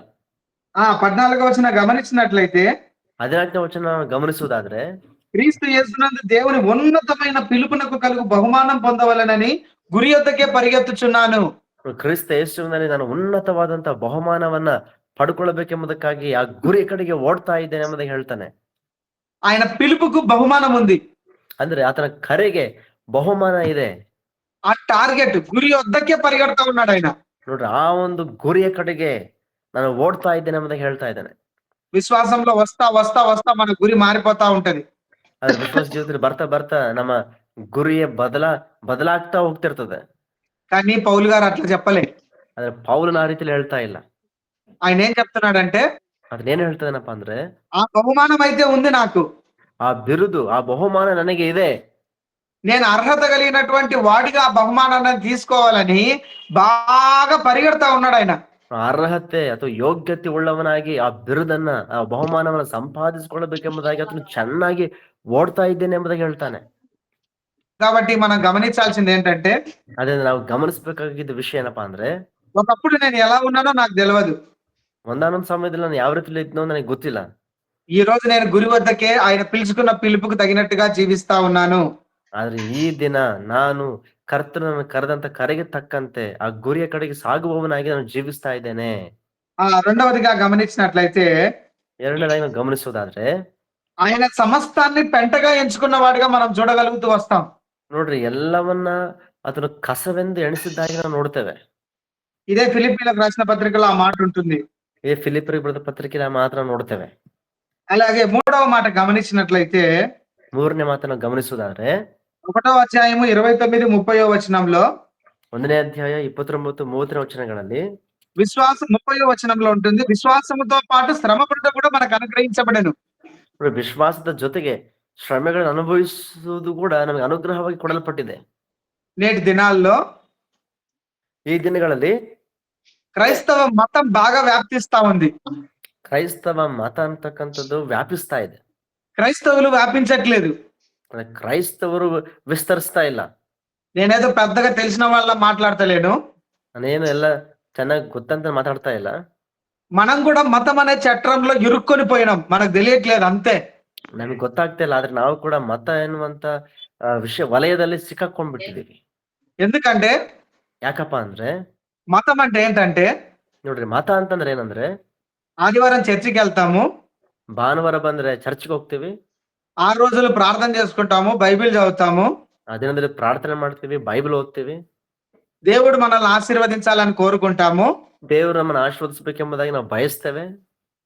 14వ వచనం గమనించినట్లయితే, 14ನೇ ವಚನ ಗಮನಿಸುವುದಾದ್ರೆ, క్రీస్తు యేసునందు దేవుని ఉన్నతమైన పిలుపునకు కలుగు బహుమానం పొందవలెనని గురి యొద్దకే పరిగెత్తుచున్నాను. ಕ್ರಿಸ್ತ ಯೇಸುವಿನಲ್ಲಿ ನಾನು ಉನ್ನತವಾದಂತ ಬಹುಮಾನವನ್ನ ಪಡ್ಕೊಳ್ಬೇಕೆಂಬುದಕ್ಕಾಗಿ ಆ ಗುರಿ ಕಡೆಗೆ ಓಡ್ತಾ ಇದ್ದೇನೆ ಎಂಬುದಾಗಿ ಹೇಳ್ತಾನೆ. ఆయన పిలుపుకు బహుమానం ఉంది. ಅಂದ್ರೆ ಆತನ ಕರೆಗೆ ಬಹುಮಾನ ಇದೆ. ఆ టార్గెట్ గురి వద్దకే పరిగెడతా ఉన్నాడు ఆయన. ನೋಡ್ರಿ, ಆ ಒಂದು ಗುರಿಯ ಕಡೆಗೆ ನಾನು ಓಡ್ತಾ ಇದ್ದೇನೆ ಎಂಬುದಾಗಿ ಹೇಳ್ತಾ ಇದ್ದಾನೆ. విశ్వాసంలో వస్తా వస్తా వస్తా మన గురి మారిపోతా ఉంటది. ಅದ್ರ ವಿಶ್ವಾಸ ಜೀವಿತದಲ್ಲಿ ಬರ್ತಾ ಬರ್ತಾ ನಮ್ಮ ಗುರಿಯ ಬದಲಾಗ್ತಾ ಹೋಗ್ತಿರ್ತದೆ. కానీ పౌలు గారు అట్లా చెప్పలే. ಆದ್ರೆ ಪೌಲನ ಆ ರೀತಿಲಿ ಹೇಳ್ತಾ ಇಲ್ಲ. ఆయన ఏం చెప్తున్నాడంటే, ಅದನ್ನೇನು ಹೇಳ್ತದನಪ್ಪ ಅಂದ್ರೆ, ఆ బహుమానం అయితే ఉంది నాకు. ಆ ಬಿರುದು, ಆ ಬಹುಮಾನ ನನಗೆ ಇದೆ. నేను అర్హత కలిగినటువంటి వాడిగా ఆ బహుమానాన్ని తీసుకోవాలని బాగా పరిగెడతా ఉన్నాడు ఆయన. ಅರ್ಹತೆ ಅಥವಾ ಯೋಗ್ಯತೆ ಉಳ್ಳವನಾಗಿ ಆ ಬಿರುದನ್ನ, ಆ ಬಹುಮಾನವನ್ನ ಸಂಪಾದಿಸಿಕೊಳ್ಳಬೇಕೆಂಬುದಾಗಿ ಆತನು ಚೆನ್ನಾಗಿ ಓಡ್ತಾ ಇದ್ದೇನೆ ಎಂಬುದಾಗಿ ಹೇಳ್ತಾನೆ. కాబట్టి మనం గమనించాల్సింది ఏంటంటే, ಅದೇ ನಾವು ಗಮನಿಸಬೇಕಾಗಿದ್ದ ವಿಷಯ ಏನಪ್ಪಾ ಅಂದ್ರೆ, ఒకప్పుడు నేను ఎలా ఉన్నానో నాకు తెలియదు. ಒಂದಾನೊಂದು ಸಮಯದಲ್ಲಿ ನಾನು ಯಾವ ರೀತಿಲಿ ಇದ್ನೋ ನನಗೆ ಗೊತ್ತಿಲ್ಲ. ఈ రోజు నేను గురి వద్దకే ఆయన పిలుచుకున్న పిలుపుకు తగినట్టుగా జీవిస్తా ఉన్నాను. ಆದ್ರೆ ಈ ದಿನ ನಾನು ಕರ್ತನನ್ನು ಕರೆದಂತ ಕರೆಗೆ ತಕ್ಕಂತೆ ಆ ಗುರಿಯ ಕಡೆಗೆ ಸಾಗುವವನಾಗಿ ನಾನು ಜೀವಿಸ್ತಾ ಇದ್ದೇನೆ. రెండవదిగా గమనించినట్లయితే ಎರಡನೇದಾಗಿ ನಾವು ಗಮನಿಸೋದಾದ್ರೆ ఆయన సమస్తాన్ని పెంటగా ఎంచుకున్న వాడిగా మనం చూడగలుగుతూ వస్తాం. ನೋಡ್ರಿ ಎಲ್ಲವನ್ನ ಅದನ್ನು ಕಸವೆಂದು ಎಣಿಸಿದ್ದಾಗಿ ನಾವು ನೋಡ್ತೇವೆ. ఇదే ఫిలిప్పీలకు రాసిన పత్రికలో ఆ మాట ఉంటుంది. ಈ ಫಿಲಿಪ್ಪರಿಗೆ ಬರೆದ ಪತ್ರಿಕೆಯಲ್ಲಿ ಆ ಮಾತ್ರ ನೋಡ್ತೇವೆ. అలాగే మూడవ మాట గమనించినట్లయితే ಮೂರನೇ ಮಾತನ್ನು ಗಮನಿಸುವುದಾದ್ರೆ 1వ అధ్యాయము 29, 30వ వచనంలో 1ನೇ ಅಧ್ಯಾಯ 29, 30ನೇ ವಚನಗಳಲ್ಲಿ విశ్వాసం 30వ వచనంలో ఉంటుంది. విశ్వాసముతో పాటు శ్రమ పడుట కూడా మనకు అనుగ్రహించబడెను. ವಿಶ್ವಾಸದ ಜೊತೆಗೆ ಶ್ರಮೆಗಳನ್ನು ಅನುಭವಿಸುವುದು ಕೂಡ ನಮಗೆ ಅನುಗ್ರಹವಾಗಿ ಕೊಡಲ್ಪಟ್ಟಿದೆ. నేటి దినాల్లో ಈ ದಿನಗಳಲ್ಲಿ క్రైస్తవ మతం బాగా వ్యాప్తిస్తా ఉంది. ಕ್ರೈಸ್ತವ ಮತ ಅಂತಕ್ಕಂಥದ್ದು ವ್ಯಾಪಿಸ್ತಾ ಇದೆ. క్రైస్తవులు వ్యాపించట్లేదు. ಅಂದ್ರೆ ಕ್ರೈಸ್ತವರು ವಿಸ್ತರಿಸ್ತಾ ಇಲ್ಲ. నేనేదో పెద్దగా తెలిసిన వాళ్ళ మాట్లాడతలేను. ನಾನೇನು ಎಲ್ಲ ಚೆನ್ನಾಗಿ ಗೊತ್ತಂತ ಮಾತಾಡ್ತಾ ಇಲ್ಲ. మనం కూడా మతం అనే చట్రంలో ఇరుక్కొని పోయినాం, మనకు తెలియట్లేదు అంతే. ನಮಗೆ ಗೊತ್ತಾಗ್ತಾ ಇಲ್ಲ, ಆದ್ರೆ ನಾವು ಕೂಡ ಮತ ಎನ್ನುವಂತ ವಿಷಯ ವಲಯದಲ್ಲಿ ಸಿಕ್ಕಾಕೊಂಡ್ಬಿಟ್ಟಿದೀವಿ. ఎందుకంటే ಯಾಕಪ್ಪ ಅಂದ್ರೆ మతం అంటే ఏంటంటే ನೋಡ್ರಿ, ಮತ ಅಂತಂದ್ರೆ ಏನಂದ್ರೆ ఆదివారం చర్చికి వెళ్తాము, ಭಾನುವಾರ ಬಂದ್ರೆ ಚರ್ಚ್ಗೆ ಹೋಗ್ತೀವಿ, 6 రోజులు ప్రార్థన చేసుకుంటాము, బైబిల్ చదువుతాము, ಆ ದಿನದಲ್ಲಿ ಪ್ರಾರ್ಥನೆ ಮಾಡ್ತೀವಿ, ಬೈಬಲ್ ಓದ್ತೀವಿ, దేవుడు మనల్ని ఆశీర్వదించాలని కోరుకుంటాము. ದೇವರು ನಮ್ಮನ್ನು ಆಶೀರ್ವದಿಸಬೇಕೆಂಬುದಾಗಿ ನಾವು ಬಯಸ್ತೇವೆ.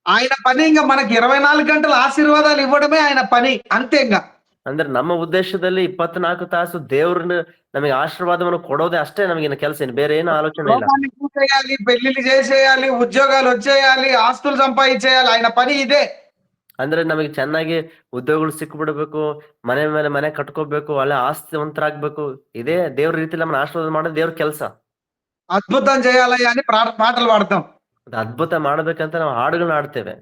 ఆయన పని ఇంకా మనకి 24 గంటల ఆశీర్వాదాలు ఇవ్వడమే ఆయన పని, అంతే. ఇంకా ಅಂದ್ರೆ ನಮ್ಮ ಉದ್ದೇಶದಲ್ಲಿ 24 ತಾಸು ದೇವ್ರನ್ನ ನಮಗೆ ಆಶೀರ್ವಾದವನ್ನು ಕೊಡೋದೇ ಅಷ್ಟೇ ನಮಗಿನ ಕೆಲಸ, ಇನ್ನು ಬೇರೆ ಏನು ಆಲೋಚನೆ ಇಲ್ಲ. లోకాన్ని చూసేయాలి, పెళ్లిళ్ళు చేసేయాలి, ఉద్యోగాలు వచ్చేయాలి, ఆస్తులు సంపాదించేయాలి, ఆయన పని ఇదే. ಅಂದ್ರೆ ನಮಗೆ ಚೆನ್ನಾಗಿ ಉದ್ಯೋಗಗಳು ಸಿಕ್ಬಿಡ್ಬೇಕು, ಮನೆ ಮೇಲೆ ಮನೆ ಕಟ್ಕೋಬೇಕು, ಒಳ್ಳೆ ಆಸ್ತಿವಂತರಾಗ್ಬೇಕು, ಇದೇ ದೇವ್ರ ರೀತಿಯಲ್ಲಿ ನಮ್ಮನ್ನ ಆಶೀರ್ವಾದ ಮಾಡೋದು ದೇವ್ರ ಕೆಲಸ. అద్భుతం చేయాలి అని పాటలు పాడతాం. ಅದ್ಭುತ ಮಾಡ್ಬೇಕಂತ ನಾವು ಹಾಡುಗಳನ್ನ ಆಡ್ತೇವೆ.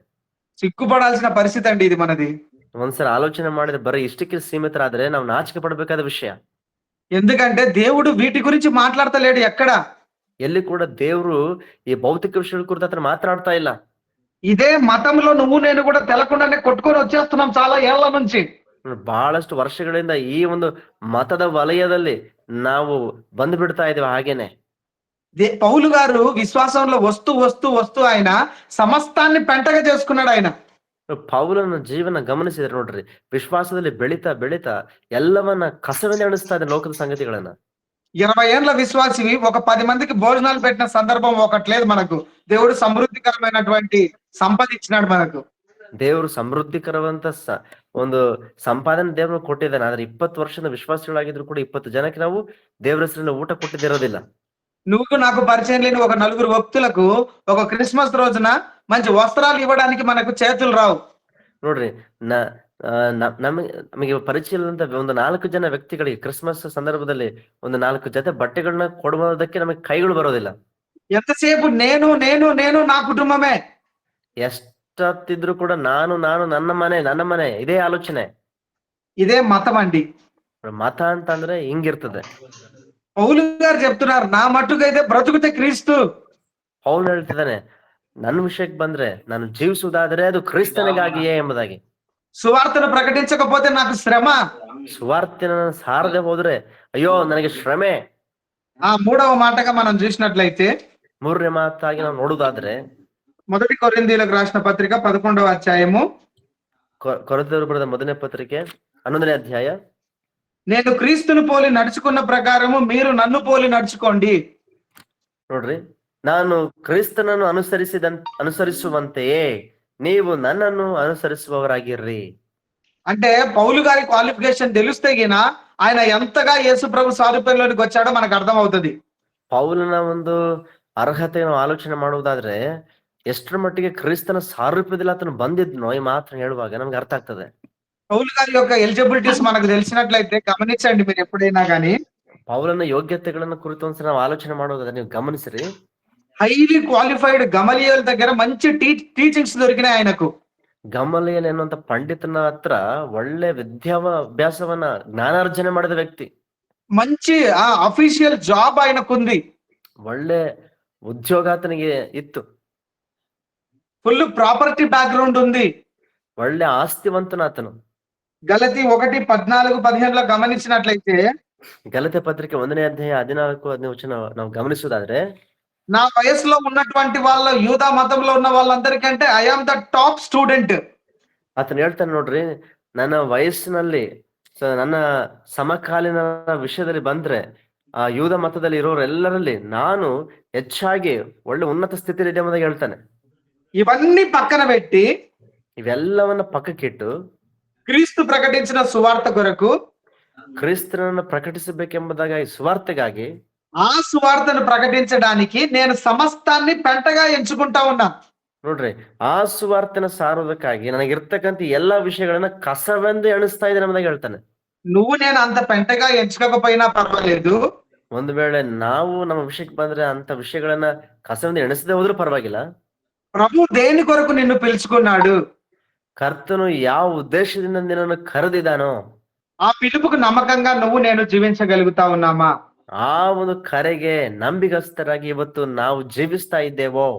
సిగ్గుపడాల్సిన పరిస్థితి అండి ఇది మనది. ಒಂದ್ಸಲ ಆಲೋಚನೆ ಮಾಡಿದ್ರೆ ಬರೀ ಇಷ್ಟಕ್ಕೆ ಸೀಮಿತರಾದ್ರೆ ನಾವು ನಾಚಿಕೆ ಪಡ್ಬೇಕಾದ ವಿಷಯ. ఎందుకంటే దేవుడు వీటి గురించి మాట్లాడతలేడు ఎక్కడ. ಎಲ್ಲಿ ಕೂಡ ದೇವ್ರು ಈ ಭೌತಿಕ ವಿಷಯಗಳ ಕುರಿತು ಹತ್ರ ಮಾತನಾಡ್ತಾ ಇಲ್ಲ. ఇదే మతంలో నువ్వు నేను కూడా తెలకుండానే కొట్టుకొని వచ్చేస్తున్నాం చాలా ఏళ్ల నుంచి. ಬಹಳಷ್ಟು ವರ್ಷಗಳಿಂದ ಈ ಒಂದು ಮತದ ವಲಯದಲ್ಲಿ ನಾವು ಬಂದು ಬಿಡ್ತಾ ಇದೀವಿ. ಹಾಗೇನೆ పౌలు గారు విశ్వాసంలో వస్తూ వస్తూ వస్తూ ఆయన సమస్తాన్ని పెంటగా చేసుకున్నాడు. ఆయన ಪೌಲನ ಜೀವನ ಗಮನಿಸಿದ್ರೆ ನೋಡ್ರಿ, ವಿಶ್ವಾಸದಲ್ಲಿ ಬೆಳಿತಾ ಬೆಳಿತಾ ಎಲ್ಲವನ್ನ ಕಸವೆಂದು ಎಣಿಸ್ತಾ ಇದೆ ಲೋಕದ ಸಂಗತಿಗಳನ್ನ. 20 ఏండ్ల విశ్వాసివి ఒక 10 మందికి భోజనాలు పెట్టిన సందర్భం ఒకటి లేదు మనకు. దేవుడు సమృద్ధికరమైనటువంటి సంపద ఇచ్చినాడు మనకు. ದೇವರು ಸಮೃದ್ಧಿಕರವಂತ ಒಂದು ಸಂಪಾದನೆ ದೇವರು ಕೊಟ್ಟಿದ್ದಾನೆ. ಆದ್ರೆ 20 ವರ್ಷದ ವಿಶ್ವಾಸಿಗಳಾಗಿದ್ರು ಕೂಡ 20 ಜನಕ್ಕೆ ನಾವು ದೇವರ ಹೆಸರಿನಲ್ಲಿ ಊಟ ಕೊಟ್ಟಿದ್ದಿರೋದಿಲ್ಲ. నువ్వు నాకు పరిచయం లేని ఒక 4 వ్యక్తులకు ఒక క్రిస్మస్ రోజున మంచి వస్త్రాలు ఇవ్వడానికి మనకు చేతులు రావు. ನೋಡ್ರಿ, ನಮಗೆ ಪರಿಚಯ ಇಲ್ಲದಂತ ಒಂದು 4 ಜನ ವ್ಯಕ್ತಿಗಳಿಗೆ ಕ್ರಿಸ್ಮಸ್ ಸಂದರ್ಭದಲ್ಲಿ ಒಂದು 4 ಜೊತೆ ಬಟ್ಟೆಗಳನ್ನ ಕೊಡುವುದಕ್ಕೆ ನಮಗೆ ಕೈಗಳು ಬರೋದಿಲ್ಲ. ఎంతసేపు నేను నేను నేను నా కుటుంబమే, ಎಷ್ಟೊತ್ತಿದ್ರು ಕೂಡ ನಾನು ನಾನು ನನ್ನ ಮನೆ ಇದೇ ಆಲೋಚನೆ. ఇదే మతం అండి. ಮತ ಅಂತ ಅಂದ್ರೆ ಹಿಂಗಿರ್ತದೆ. పౌలు గారు చెప్తున్నారు, నా మట్టుకైతే బ్రతుకుతే క్రీస్తు. ಪೌಲ್ ಹೇಳ್ತಿದ್ದಾನೆ, ನನ್ನ ವಿಷಯಕ್ಕೆ ಬಂದ್ರೆ ನಾನು ಜೀವಿಸುವುದಾದ್ರೆ ಅದು ಕ್ರಿಸ್ತನಿಗಾಗಿಯೇ ಎಂಬುದಾಗಿ. సువార్తను ప్రకటించకపోతే నాకు శ్రమ. ಸುವಾರ್ತೆನ ಸಾರದೆ ಹೋದ್ರೆ ಅಯ್ಯೋ ನನಗೆ ಶ್ರಮೆ. ఆ మూడవ మాటగా మనం చూసినట్లయితే ಮೂರನೇ ಮಾತಾಗಿ ನಾವು ನೋಡುವುದಾದ್ರೆ 1 కొరింథీయులకు రాసిన పత్రిక 11వ అధ్యాయము ಕೊರಿಂಥದವರಿಗೆ ಬರೆದ ಮೊದಲನೇ ಪತ್ರಿಕೆ 11ನೇ ಅಧ್ಯಾಯ. నేను క్రీస్తును పోలి నడుచుకున్న ప్రకారము మీరు నన్ను పోలి నడుచుకోండి. ನೋಡ್ರಿ, ನಾನು ಕ್ರಿಸ್ತನನ್ನು ಅನುಸರಿಸುವಂತೆಯೇ ನೀವು ನನ್ನನ್ನು ಅನುಸರಿಸುವವರಾಗಿರ್ರಿ. అంటే పౌలు గారి క్వాలిఫికేషన్ తెలిస్తే గిన ఆయన ఎంతగా యేసు ప్రభు సారూప్యంలోనికి వచ్చాడో మనకు అర్థం అవుతుంది. ಪೌಲನ ಒಂದು ಅರ್ಹತೆ ನಾವು ಆಲೋಚನೆ ಮಾಡುವುದಾದ್ರೆ ಎಷ್ಟರ ಮಟ್ಟಿಗೆ ಕ್ರಿಸ್ತನ ಸಾರೂಪ್ಯದಲ್ಲಿ ಆತನು ಬಂದಿದ್ನೋ ಈ ಮಾತ್ರ ಹೇಳುವಾಗ ನಮ್ಗೆ ಅರ್ಥ ಆಗ್ತದೆ. పౌలు గారి యొక్క ఎలిజిబిలిటీస్ మనకు తెలిసినట్లయితే గమనించండి మీరు ఎప్పుడైనా కానీ. ಪೌಲನ ಯೋಗ್ಯತೆಗಳನ್ನ ಕುರಿತು ಒಂದ್ಸಲ ನಾವು ಆಲೋಚನೆ ಮಾಡೋದಾದ್ರೆ ನೀವು ಗಮನಿಸ್ರಿ. హైలీ క్వాలిఫైడ్ గమలియేల్ దగ్గర మంచి టీచింగ్స్ దొరికినాయి ఆయనకు. ಗಮಲಿಯಲ್ ಎನ್ನುವಂತ ಪಂಡಿತನ ಹತ್ರ ಒಳ್ಳೆ ಅಭ್ಯಾಸವನ್ನ ಜ್ಞಾನಾರ್ಜನೆ ಮಾಡಿದ ವ್ಯಕ್ತಿ. మంచి అఫీషియల్ జాబ్ ఆయనకుంది. ಒಳ್ಳೆ ಉದ್ಯೋಗ ಆತನಿಗೆ ಇತ್ತು. ఫుల్ ప్రాపర్టీ బ్యాక్గ్రౌండ్ ఉంది. ಒಳ್ಳೆ ಆಸ್ತಿವಂತನ ಆತನು. గలతీ 1:14-15లో గమనించినట్లయితే ಗಲಾತ್ಯ ಪತ್ರಿಕೆ 1ನೇ ಅಧ್ಯಾಯ 14-15 ವಚನ ನಾವು ಗಮನಿಸುವುದಾದ್ರೆ, నా వయసులో ఉన్నటువంటి వాళ్ళ యూదా మతంలో ఉన్న వాళ్ళందరికంటే I am the top student. ಆತನು ಹೇಳ್ತಾನೆ ನೋಡ್ರಿ, ನನ್ನ ವಯಸ್ಸಿನಲ್ಲಿ ನನ್ನ ಸಮಕಾಲೀನ ವಿಷಯದಲ್ಲಿ ಬಂದ್ರೆ ಆ ಯೂದ ಮತದಲ್ಲಿ ಇರೋರೆಲ್ಲರಲ್ಲಿ ನಾನು ಹೆಚ್ಚಾಗಿ ಒಳ್ಳೆ ಉನ್ನತ ಸ್ಥಿತಿಯಲ್ಲಿ ಎಂಬುದಾಗಿ ಹೇಳ್ತಾನೆ. ఇవన్నీ పక్కన పెట్టి ಇವೆಲ್ಲವನ್ನ ಪಕ್ಕಕ್ಕಿಟ್ಟು క్రీస్తు ప్రకటించిన సువార్త కొరకు, ಕ್ರಿಸ್ತನನ್ನು ಪ್ರಕಟಿಸಬೇಕೆಂಬುದಾಗಿ ಸುವಾರ್ತೆಗಾಗಿ, ఆ సువార్తను ప్రకటించడానికి నేను సమస్తాన్ని పెంటగా ఎంచుకుంటా ఉన్నా. ನೋಡ್ರಿ, ಆ ಸುವಾರ್ತೆನ ಸಾರೋದಕ್ಕಾಗಿ ನನಗಿರ್ತಕ್ಕಂಥ ಎಲ್ಲಾ ವಿಷಯಗಳನ್ನ ಕಸವೆಂದು ಎಣಿಸ್ತಾ ಇದ್ದೇನೆ ಎಂಬುದಾಗಿ ಹೇಳ್ತಾನೆ. నువ్వు నేను అంత పెంటగా ఎంచుకోకపోయినా పర్వాలేదు. ಒಂದು ವೇಳೆ ನಾವು ನಮ್ಮ ವಿಷಯಕ್ಕೆ ಬಂದ್ರೆ ಅಂತ ವಿಷಯಗಳನ್ನ ಕಸವೆಂದು ಎಣಿಸದೆ ಹೋದ್ರೂ ಪರವಾಗಿಲ್ಲ. ప్రభు దేని కొరకు నిన్ను పిలుచుకున్నాడు, ಕರ್ತನು ಯಾವ ಉದ್ದೇಶದಿಂದ ನಿನ್ನನ್ನು ಕರೆದಿದ್ದಾನೋ ఆ పిలుపుకు నమ్మకంగా నువ్వు నేను జీవించగలుగుతా ఉన్నామా? ಆ ಒಂದು ಕರೆಗೆ ನಂಬಿಗಸ್ತರಾಗಿ ಇವತ್ತು ನಾವು ಜೀವಿಸ್ತಾ ಇದ್ದೇವೋ?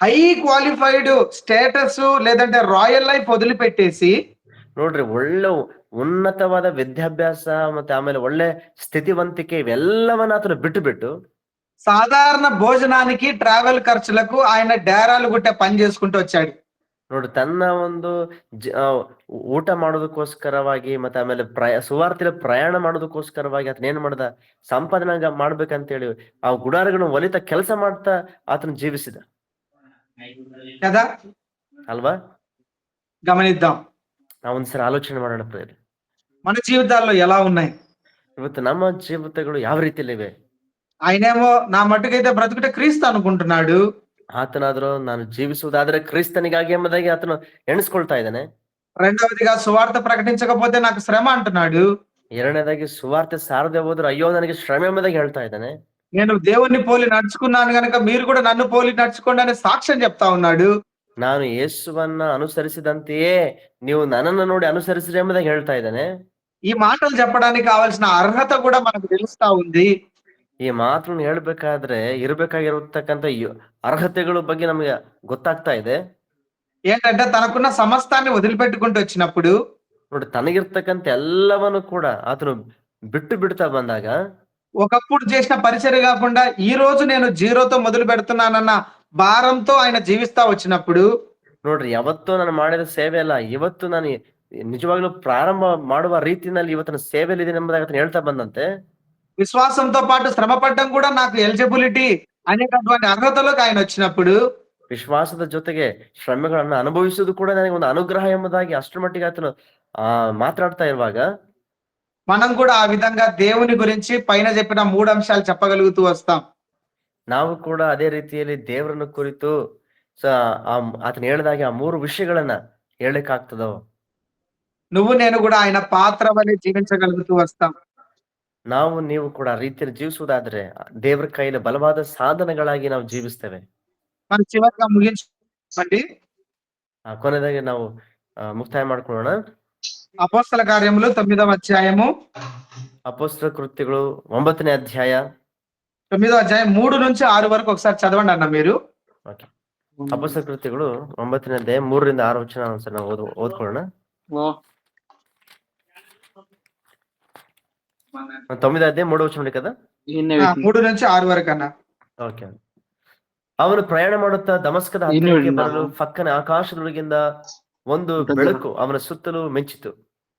హై క్వాలిఫైడ్ స్టేటస్ లేదంటే రాయల్ లైఫ్ వదిలిపెట్టేసి ನೋಡ್ರಿ, ಒಳ್ಳೆ ಉನ್ನತವಾದ ವಿದ್ಯಾಭ್ಯಾಸ ಮತ್ತೆ ಆಮೇಲೆ ಒಳ್ಳೆ ಸ್ಥಿತಿವಂತಿಕೆ ಇವೆಲ್ಲವನ್ನ ಆತನು ಬಿಟ್ಟು సాధారణ భోజనానికి ట్రావెల్ ఖర్చులకు ఆయన డేరాలు గుట్టే పని చేసుకుంటూ వచ్చాడు. ನೋಡಿ, ತನ್ನ ಒಂದು ಊಟ ಮಾಡೋದಕ್ಕೋಸ್ಕರವಾಗಿ ಮತ್ತೆ ಆಮೇಲೆ ಸುವಾರ್ತೆಯ ಪ್ರಯಾಣ ಮಾಡೋದಕ್ಕೋಸ್ಕರವಾಗಿ ಆತನ ಏನ್ ಮಾಡ್ದ, ಸಂಪಾದನೆ ಮಾಡ್ಬೇಕಂತ ಹೇಳಿ ಆ ಗುಡಾರಗಳನ್ನು ಒಲಿತ ಕೆಲಸ ಮಾಡ್ತಾ ಆತನ ಜೀವಿಸಿದ కదా. ಅಲ್ವಾ? గమనిద్దాం, ನಾವೊಂದ್ಸರಿ ಆಲೋಚನೆ ಮಾಡೋಣ ಪ್ರಿಯರೇ, మన జీవితాల్లో ఎలా ఉన్నాయి. ಇವತ್ತು ನಮ್ಮ ಜೀವಿತಗಳು ಯಾವ ರೀತಿಯಲ್ಲಿವೆ? ఆయనేమో నా మట్టుకైతే బ్రతుకుటే క్రీస్తు అనుకుంటున్నాడు. ಆತನಾದ್ರೂ ನಾನು ಜೀವಿಸುವುದಾದ್ರೆ ಕ್ರಿಸ್ತನಿಗಾಗಿ ಎಂಬುದಾಗಿ ಆತನು ಎಣಿಸ್ಕೊಳ್ತಾ ಇದ್ದಾನೆ. రెండవదిగా సువార్త ప్రకటించకపోతే నాకు శ్రమ అంటున్నాడు. ಎರಡನೇದಾಗಿ ಸುವಾರ್ತೆ ಸಾರದೆ ಹೋದ್ರೆ ಅಯ್ಯೋ ನನಗೆ ಶ್ರಮೆ ಎಂಬುದಾಗಿ ಹೇಳ್ತಾ ಇದ್ದಾನೆ. నేను దేవుణ్ణి పోలి నడుచుకున్నాను గనక మీరు కూడా నన్ను పోలి నడుచుకోండి అనే సాక్ష్యం చెప్తా ఉన్నాడు. ನಾನು ಯೇಸುವನ್ನ ಅನುಸರಿಸಿದಂತೆಯೇ ನೀವು ನನ್ನನ್ನು ನೋಡಿ ಅನುಸರಿಸಿರಿ ಎಂಬುದಾಗಿ ಹೇಳ್ತಾ ಇದ್ದಾನೆ. ఈ మాటలు చెప్పడానికి కావాల్సిన అర్హత కూడా మనకు తెలుస్తా ఉంది. ಈ ಮಾತನ್ನು ಹೇಳ್ಬೇಕಾದ್ರೆ ಇರ್ಬೇಕಾಗಿರತಕ್ಕಂತ ಅರ್ಹತೆಗಳ ಬಗ್ಗೆ ನಮಗೆ ಗೊತ್ತಾಗ್ತಾ ಇದೆ. ఏంటంటే తనకున్న సమస్తాన్ని వదిలిపెట్టుకుంటూ వచ్చినప్పుడు, ನೋಡಿ, ತನಗಿರ್ತಕ್ಕಂಥ ಎಲ್ಲವನ್ನು ಕೂಡ ಆತನು ಬಿಡ್ತಾ ಬಂದಾಗ, ఒకప్పుడు చేసిన పరిచర్య కాకుండా ఈ రోజు నేను జీరోతో మొదలు పెడుతున్నానన్న భారంతో ఆయన జీవిస్తా వచ్చినప్పుడు, ನೋಡ್ರಿ, ಯಾವತ್ತೂ ನಾನು ಮಾಡಿದ ಸೇವೆ ಅಲ್ಲ, ಇವತ್ತು ನಾನು ನಿಜವಾಗ್ಲೂ ಪ್ರಾರಂಭ ಮಾಡುವ ರೀತಿಯಲ್ಲಿ ಇವತ್ತಿನ ಸೇವೆಯಲ್ಲಿ ಇದೆ ಎಂಬುದಾಗಿ ಆತನು ಹೇಳ್ತಾ ಬಂದಂತೆ, విశ్వాసంతో పాటు శ్రమ పడడం కూడా నాకు ఎలిజిబిలిటీ అనేటటువంటి అర్హతలోకి ఆయన వచ్చినప్పుడు, ವಿಶ್ವಾಸದ ಜೊತೆಗೆ ಶ್ರಮೆಗಳನ್ನ ಅನುಭವಿಸುವುದು ಕೂಡ ನನಗೆ ಒಂದು ಅನುಗ್ರಹ ಎಂಬುದಾಗಿ ಅಷ್ಟರ ಮಟ್ಟಿಗೆ ಆತನು ಮಾತಾಡ್ತಾ ಇರುವಾಗ, మనం కూడా ఆ విధంగా దేవుని గురించి పైన చెప్పిన 3 అంశాలు చెప్పగలుగుతూ వస్తాం. ನಾವು ಕೂಡ ಅದೇ ರೀತಿಯಲ್ಲಿ ದೇವರನ್ನು ಕುರಿತು ಆತನು ಹೇಳಿದಾಗೆ ಆ 3 ವಿಷಯಗಳನ್ನ ಹೇಳಲಿಕ್ಕಾಗ್ತದೋ? నువ్వు నేను కూడా ఆయన పాత్ర వలె జీవించగలుగుతూ వస్తాం. ನಾವು ನೀವು ಕೂಡ ಆ ರೀತಿಯಲ್ಲಿ ಜೀವಿಸುವುದಾದ್ರೆ ದೇವರ ಕೈಯಲ್ಲಿ ಬಲವಾದ ಸಾಧನಗಳಾಗಿ ನಾವು ಜೀವಿಸ್ತೇವೆ. మనం చివరిగా ముగించండి. ಕೊನೆಯದಾಗಿ ನಾವು ಮುಕ್ತಾಯ ಮಾಡ್ಕೊಳ್ಳೋಣ. అపోస్తల కార్యములు 9వ అధ్యాయము, ಅಪೊಸ್ತಲ ಕೃತ್ಯಗಳು 9ನೇ ಅಧ್ಯಾಯ 9వ అధ్యాయం 3 నుంచి 6 వరకు ఒకసారి చదవండి అన్న మీరు. ಅಪೊಸ್ತಲ ಕೃತ್ಯಗಳು 9ನೇ ಅಧ್ಯಾಯ 3 ರಿಂದ 6 ವಚನ ಒಂದ್ಸಲ ನಾವು ಓದ್ಕೊಳ್ಳೋಣ. 9వ అధ్యాయం 3వ వచనం కదా? 3 నుంచి 6 వరకు అన్న. ಓಕೆ. ಅವನು ಪ್ರಯಾಣ ಮಾಡುತ್ತಾ ದಮಸ್ಕದ ಹತ್ತಿರಕ್ಕೆ ಬರಲು ಪಕ್ಕನೆ ಆಕಾಶದೊಳಗಿಂದ ಒಂದು ಬೆಳಕು ಅವನ ಸುತ್ತಲೂ ಮಿಂಚಿತು.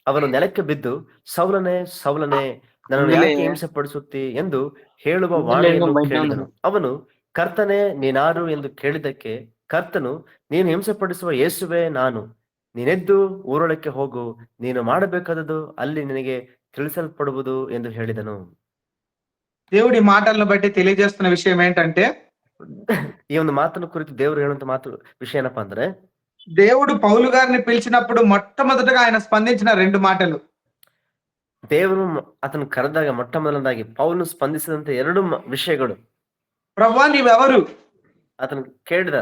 ಅವನು ನೆಲಕ್ಕೆ ಬಿದ್ದು, ಸೌಲನೇ ಸೌಲನೇ, ನನ್ನನ್ನು ಯಾಕೆ ಹಿಂಸೆ ಪಡಿಸುತ್ತಿ ಎಂದು ಹೇಳುವ ವಾಣಿಯನ್ನು ಕೇಳಿದನು. ಅವನು, ಕರ್ತನೇ ನೀನಾರು ಎಂದು ಕೇಳಿದ್ದಕ್ಕೆ ಕರ್ತನು, ನೀನು ಹಿಂಸೆ ಪಡಿಸುವ ಯೇಸುವೆ ನಾನು. ನೀನೆದ್ದು ಊರೊಳಕ್ಕೆ ಹೋಗು, ನೀನು ಮಾಡಬೇಕಾದದ್ದು ಅಲ್ಲಿ ನಿನಗೆ ತಿಳಿಸಲ್ಪಡುವುದು ಎಂದು ಹೇಳಿದನು. దేవుడి మాటలను బట్టి తెలియజేస్తున్న విషయం ఏంటంటే, ಈ ಒಂದು ಮಾತನ್ನು ಕುರಿತು ದೇವರು ಹೇಳುವಂತ ವಿಷಯ ಏನಪ್ಪಾ ಅಂದ್ರೆ, దేవుడు పౌలు గారిని పిలిచినప్పుడు మొట్టమొదటగా ఆయన స్పందించిన 2 మాటలు. ದೇವರು ಅతను ಕರೆದಾಗ ಮೊಟ್ಟ ಮೊದಲನೇದಾಗಿ ಪೌಲನು ಸ್ಪಂದಿಸಿದಂತ 2 ವಿಷಯಗಳು. ప్రభువా నీవెవరు? అతను ಕೇಳಿದ,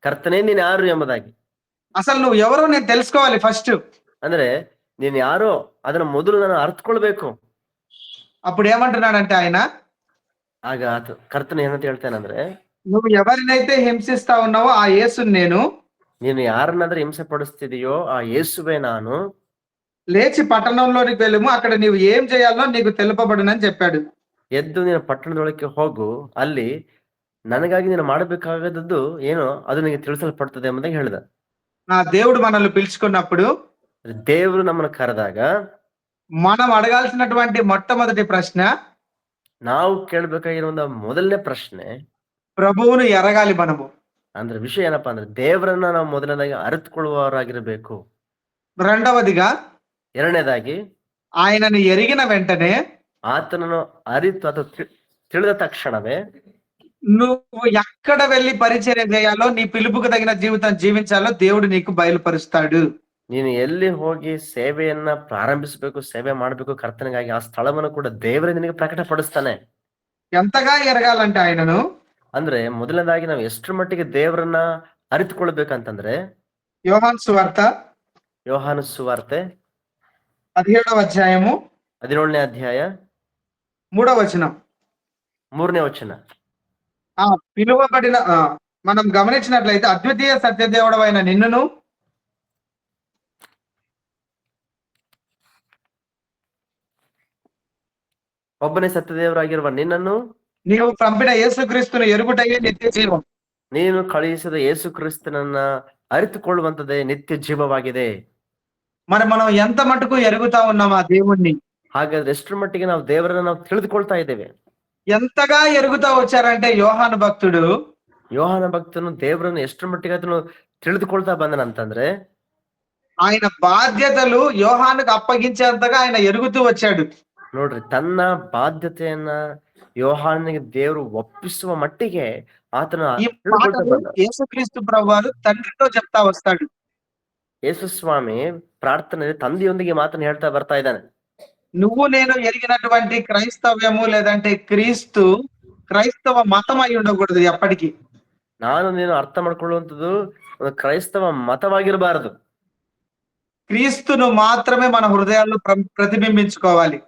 ಕರ್ತನೇ ನೀನ್ ಯಾರು ಎಂಬುದಾಗಿ. అసలు నువ్వు ఎవరో నేను తెలుసుకోవాలి ఫస్ట్. ಅಂದ್ರೆ ನೀನ್ ಯಾರೋ ಅದನ್ನ ಮೊದಲು ನಾನು ಅರ್ಥಕೊಳ್ಬೇಕು. అప్పుడు ఏమంటున్నాడంటే ఆయన, ಆಗ ಕರ್ತನ ಏನಂತ ಹೇಳ್ತಾನಂದ್ರೆ, నువ్వు ఎవరినైతే హింసిస్తా ఉన్నావో ఆ యేసుని నేను ನೀನು ಯಾರನ್ನಾದ್ರೂ ಹಿಂಸೆ పడుస్తుదీయో ఆ యేసువే ನಾನು. లేచి పట్టణంలోనికి వెళ్ళుము, అక్కడ నీవు ఏం చేయాలో నీకు తెలుపబడునని చెప్పాడు. ಎದ್ದು ನೀನು ಪಟ್ಟಣದೊಳಕ್ಕೆ ಹೋಗು, ಅಲ್ಲಿ ನನಗಾಗಿ ನೀನು ಮಾಡಬೇಕಾದದ್ದು ಏನೋ ಅದು ನಿನಗೆ ತಿಳಿಸಲ್ಪಡ್ತದೆ ಎಂಬುದಾಗಿ ಹೇಳಿದ. దేవుడు మనల్ని పిలుచుకున్నప్పుడు ದೇವರು ನಮ್ಮನ್ನು ಕರೆದಾಗ మనం అడగాల్సినటువంటి మొట్టమొదటి ప్రశ్న, ನಾವು ಕೇಳಬೇಕಾಗಿರುವ ಮೊದಲನೇ ಪ್ರಶ್ನೆ, ప్రభువును ఎరగాలి మనము. ಅಂದ್ರೆ ವಿಷಯ ಏನಪ್ಪಾ ಅಂದ್ರೆ ದೇವರನ್ನ ನಾವು ಮೊದಲನೇದಾಗಿ ಅರಿತುಕೊಳ್ಳುವವರಾಗಿರಬೇಕು. రెండవదిగా ಎರಡನೇದಾಗಿ ఆయనను ఎరిగిన వెంటనే ಆತನನ್ನು ಅರಿತು ಅಥವಾ ತಿಳಿದ ತಕ್ಷಣವೇ నువ్వు ఎక్కడ వెళ్ళి పరిచర్య చేయాలో, నీ పిలుపుకు తగిన జీవితం జీవించాలో దేవుడు నీకు బయలుపరుస్తాడు. ನೀನು ಎಲ್ಲಿ ಹೋಗಿ ಸೇವೆಯನ್ನ ಪ್ರಾರಂಭಿಸಬೇಕು, ಸೇವೆ ಮಾಡಬೇಕು ಕರ್ತನಿಗಾಗಿ, ಆ ಸ್ಥಳವನ್ನು ಕೂಡ ದೇವರೇ ನಿನಗೆ ಪ್ರಕಟಪಡಿಸ್ತಾನೆ. ఎంతగా ఎరగాలంటే ఆయనను, ಅಂದ್ರೆ ಮೊದಲನೇದಾಗಿ ನಾವು ಎಷ್ಟರ ಮಟ್ಟಿಗೆ ದೇವರನ್ನ ಅರಿತುಕೊಳ್ಬೇಕಂತಂದ್ರೆ, యోహాను సువార్త ಯೋಹಾನ ಸುವಾರ್ತೆ 17వ అధ్యాయము 17ನೇ ಅಧ್ಯಾಯ 3వ వచనం. 3ನೇ ವಚನ. పిలువబడిన మనం గమనించినట్లయితే, అద్వితీయ సత్యదేవుడవైన నిన్నును, ಒಬ್ಬನೇ ಸತ್ಯದೇವರಾಗಿರುವ ನಿನ್ನನ್ನು, నీవు పంపిన యేసుక్రీస్తును ఎరుగుటయే నిత్య జీవం. ನೀನು ಕಳುಹಿಸಿದ ಯೇಸು ಕ್ರಿಸ್ತನನ್ನ ಅರಿತುಕೊಳ್ಳುವಂತದೇ ನಿತ್ಯ ಜೀವವಾಗಿದೆ. మనం ఎంత మటుకు ఎరుగుతా ఉన్నాం ఆ దేవుణ్ణి? ಹಾಗಾದ್ರೆ ಎಷ್ಟರ ಮಟ್ಟಿಗೆ ನಾವು ದೇವರನ್ನ ನಾವು ತಿಳಿದುಕೊಳ್ತಾ ಇದ್ದೇವೆ? ఎంతగా ఎరుగుతా వచ్చారంటే, యోహాను భక్తుడు ಯೋಹಾನ ಭಕ್ತನು ದೇವರನ್ನು ಎಷ್ಟರ ಮಟ್ಟಿಗೆ ಅದನ್ನು ತಿಳಿದುಕೊಳ್ತಾ ಬಂದನಂತಂದ್ರೆ, ఆయన బాధ్యతలు యోహానుకు అప్పగించేంతగా ఆయన ఎరుగుతూ వచ్చాడు. ನೋಡ್ರಿ, ತನ್ನ ಬಾಧ್ಯತೆಯನ್ನ ಯೋಹಾನಿಗೆ ದೇವರು ಒಪ್ಪಿಸುವ ಮಟ್ಟಿಗೆ ಆತನ ఈ ತಿಳ್ಕೊಳ್ತಾ మాటలు ಬಂದ. యేసుక్రీస్తు ప్రభువారు తండ్రితో చెప్తా వస్తాడు. ಯೇಸು ಸ್ವಾಮಿ ಪ್ರಾರ್ಥನೆ ತಂದೆಯೊಂದಿಗೆ ಮಾತನ್ನು ಹೇಳ್ತಾ ಬರ್ತಾ ಇದ್ದಾನೆ. నువ్వు నేను ఎరిగినటువంటి క్రైస్తవ్యము లేదంటే క్రీస్తు క్రైస్తవ మతం అయి ఉండకూడదు ఎప్పటికీ. ನಾನು ನೀನು ಅರ್ಥ ಮಾಡ್ಕೊಳ್ಳುವಂಥದ್ದು ಒಂದು ಕ್ರೈಸ್ತವ ಮತವಾಗಿರಬಾರದು. క్రీస్తును మాత్రమే మన హృదయాల్లో ప్రతిబింబించుకోవాలి.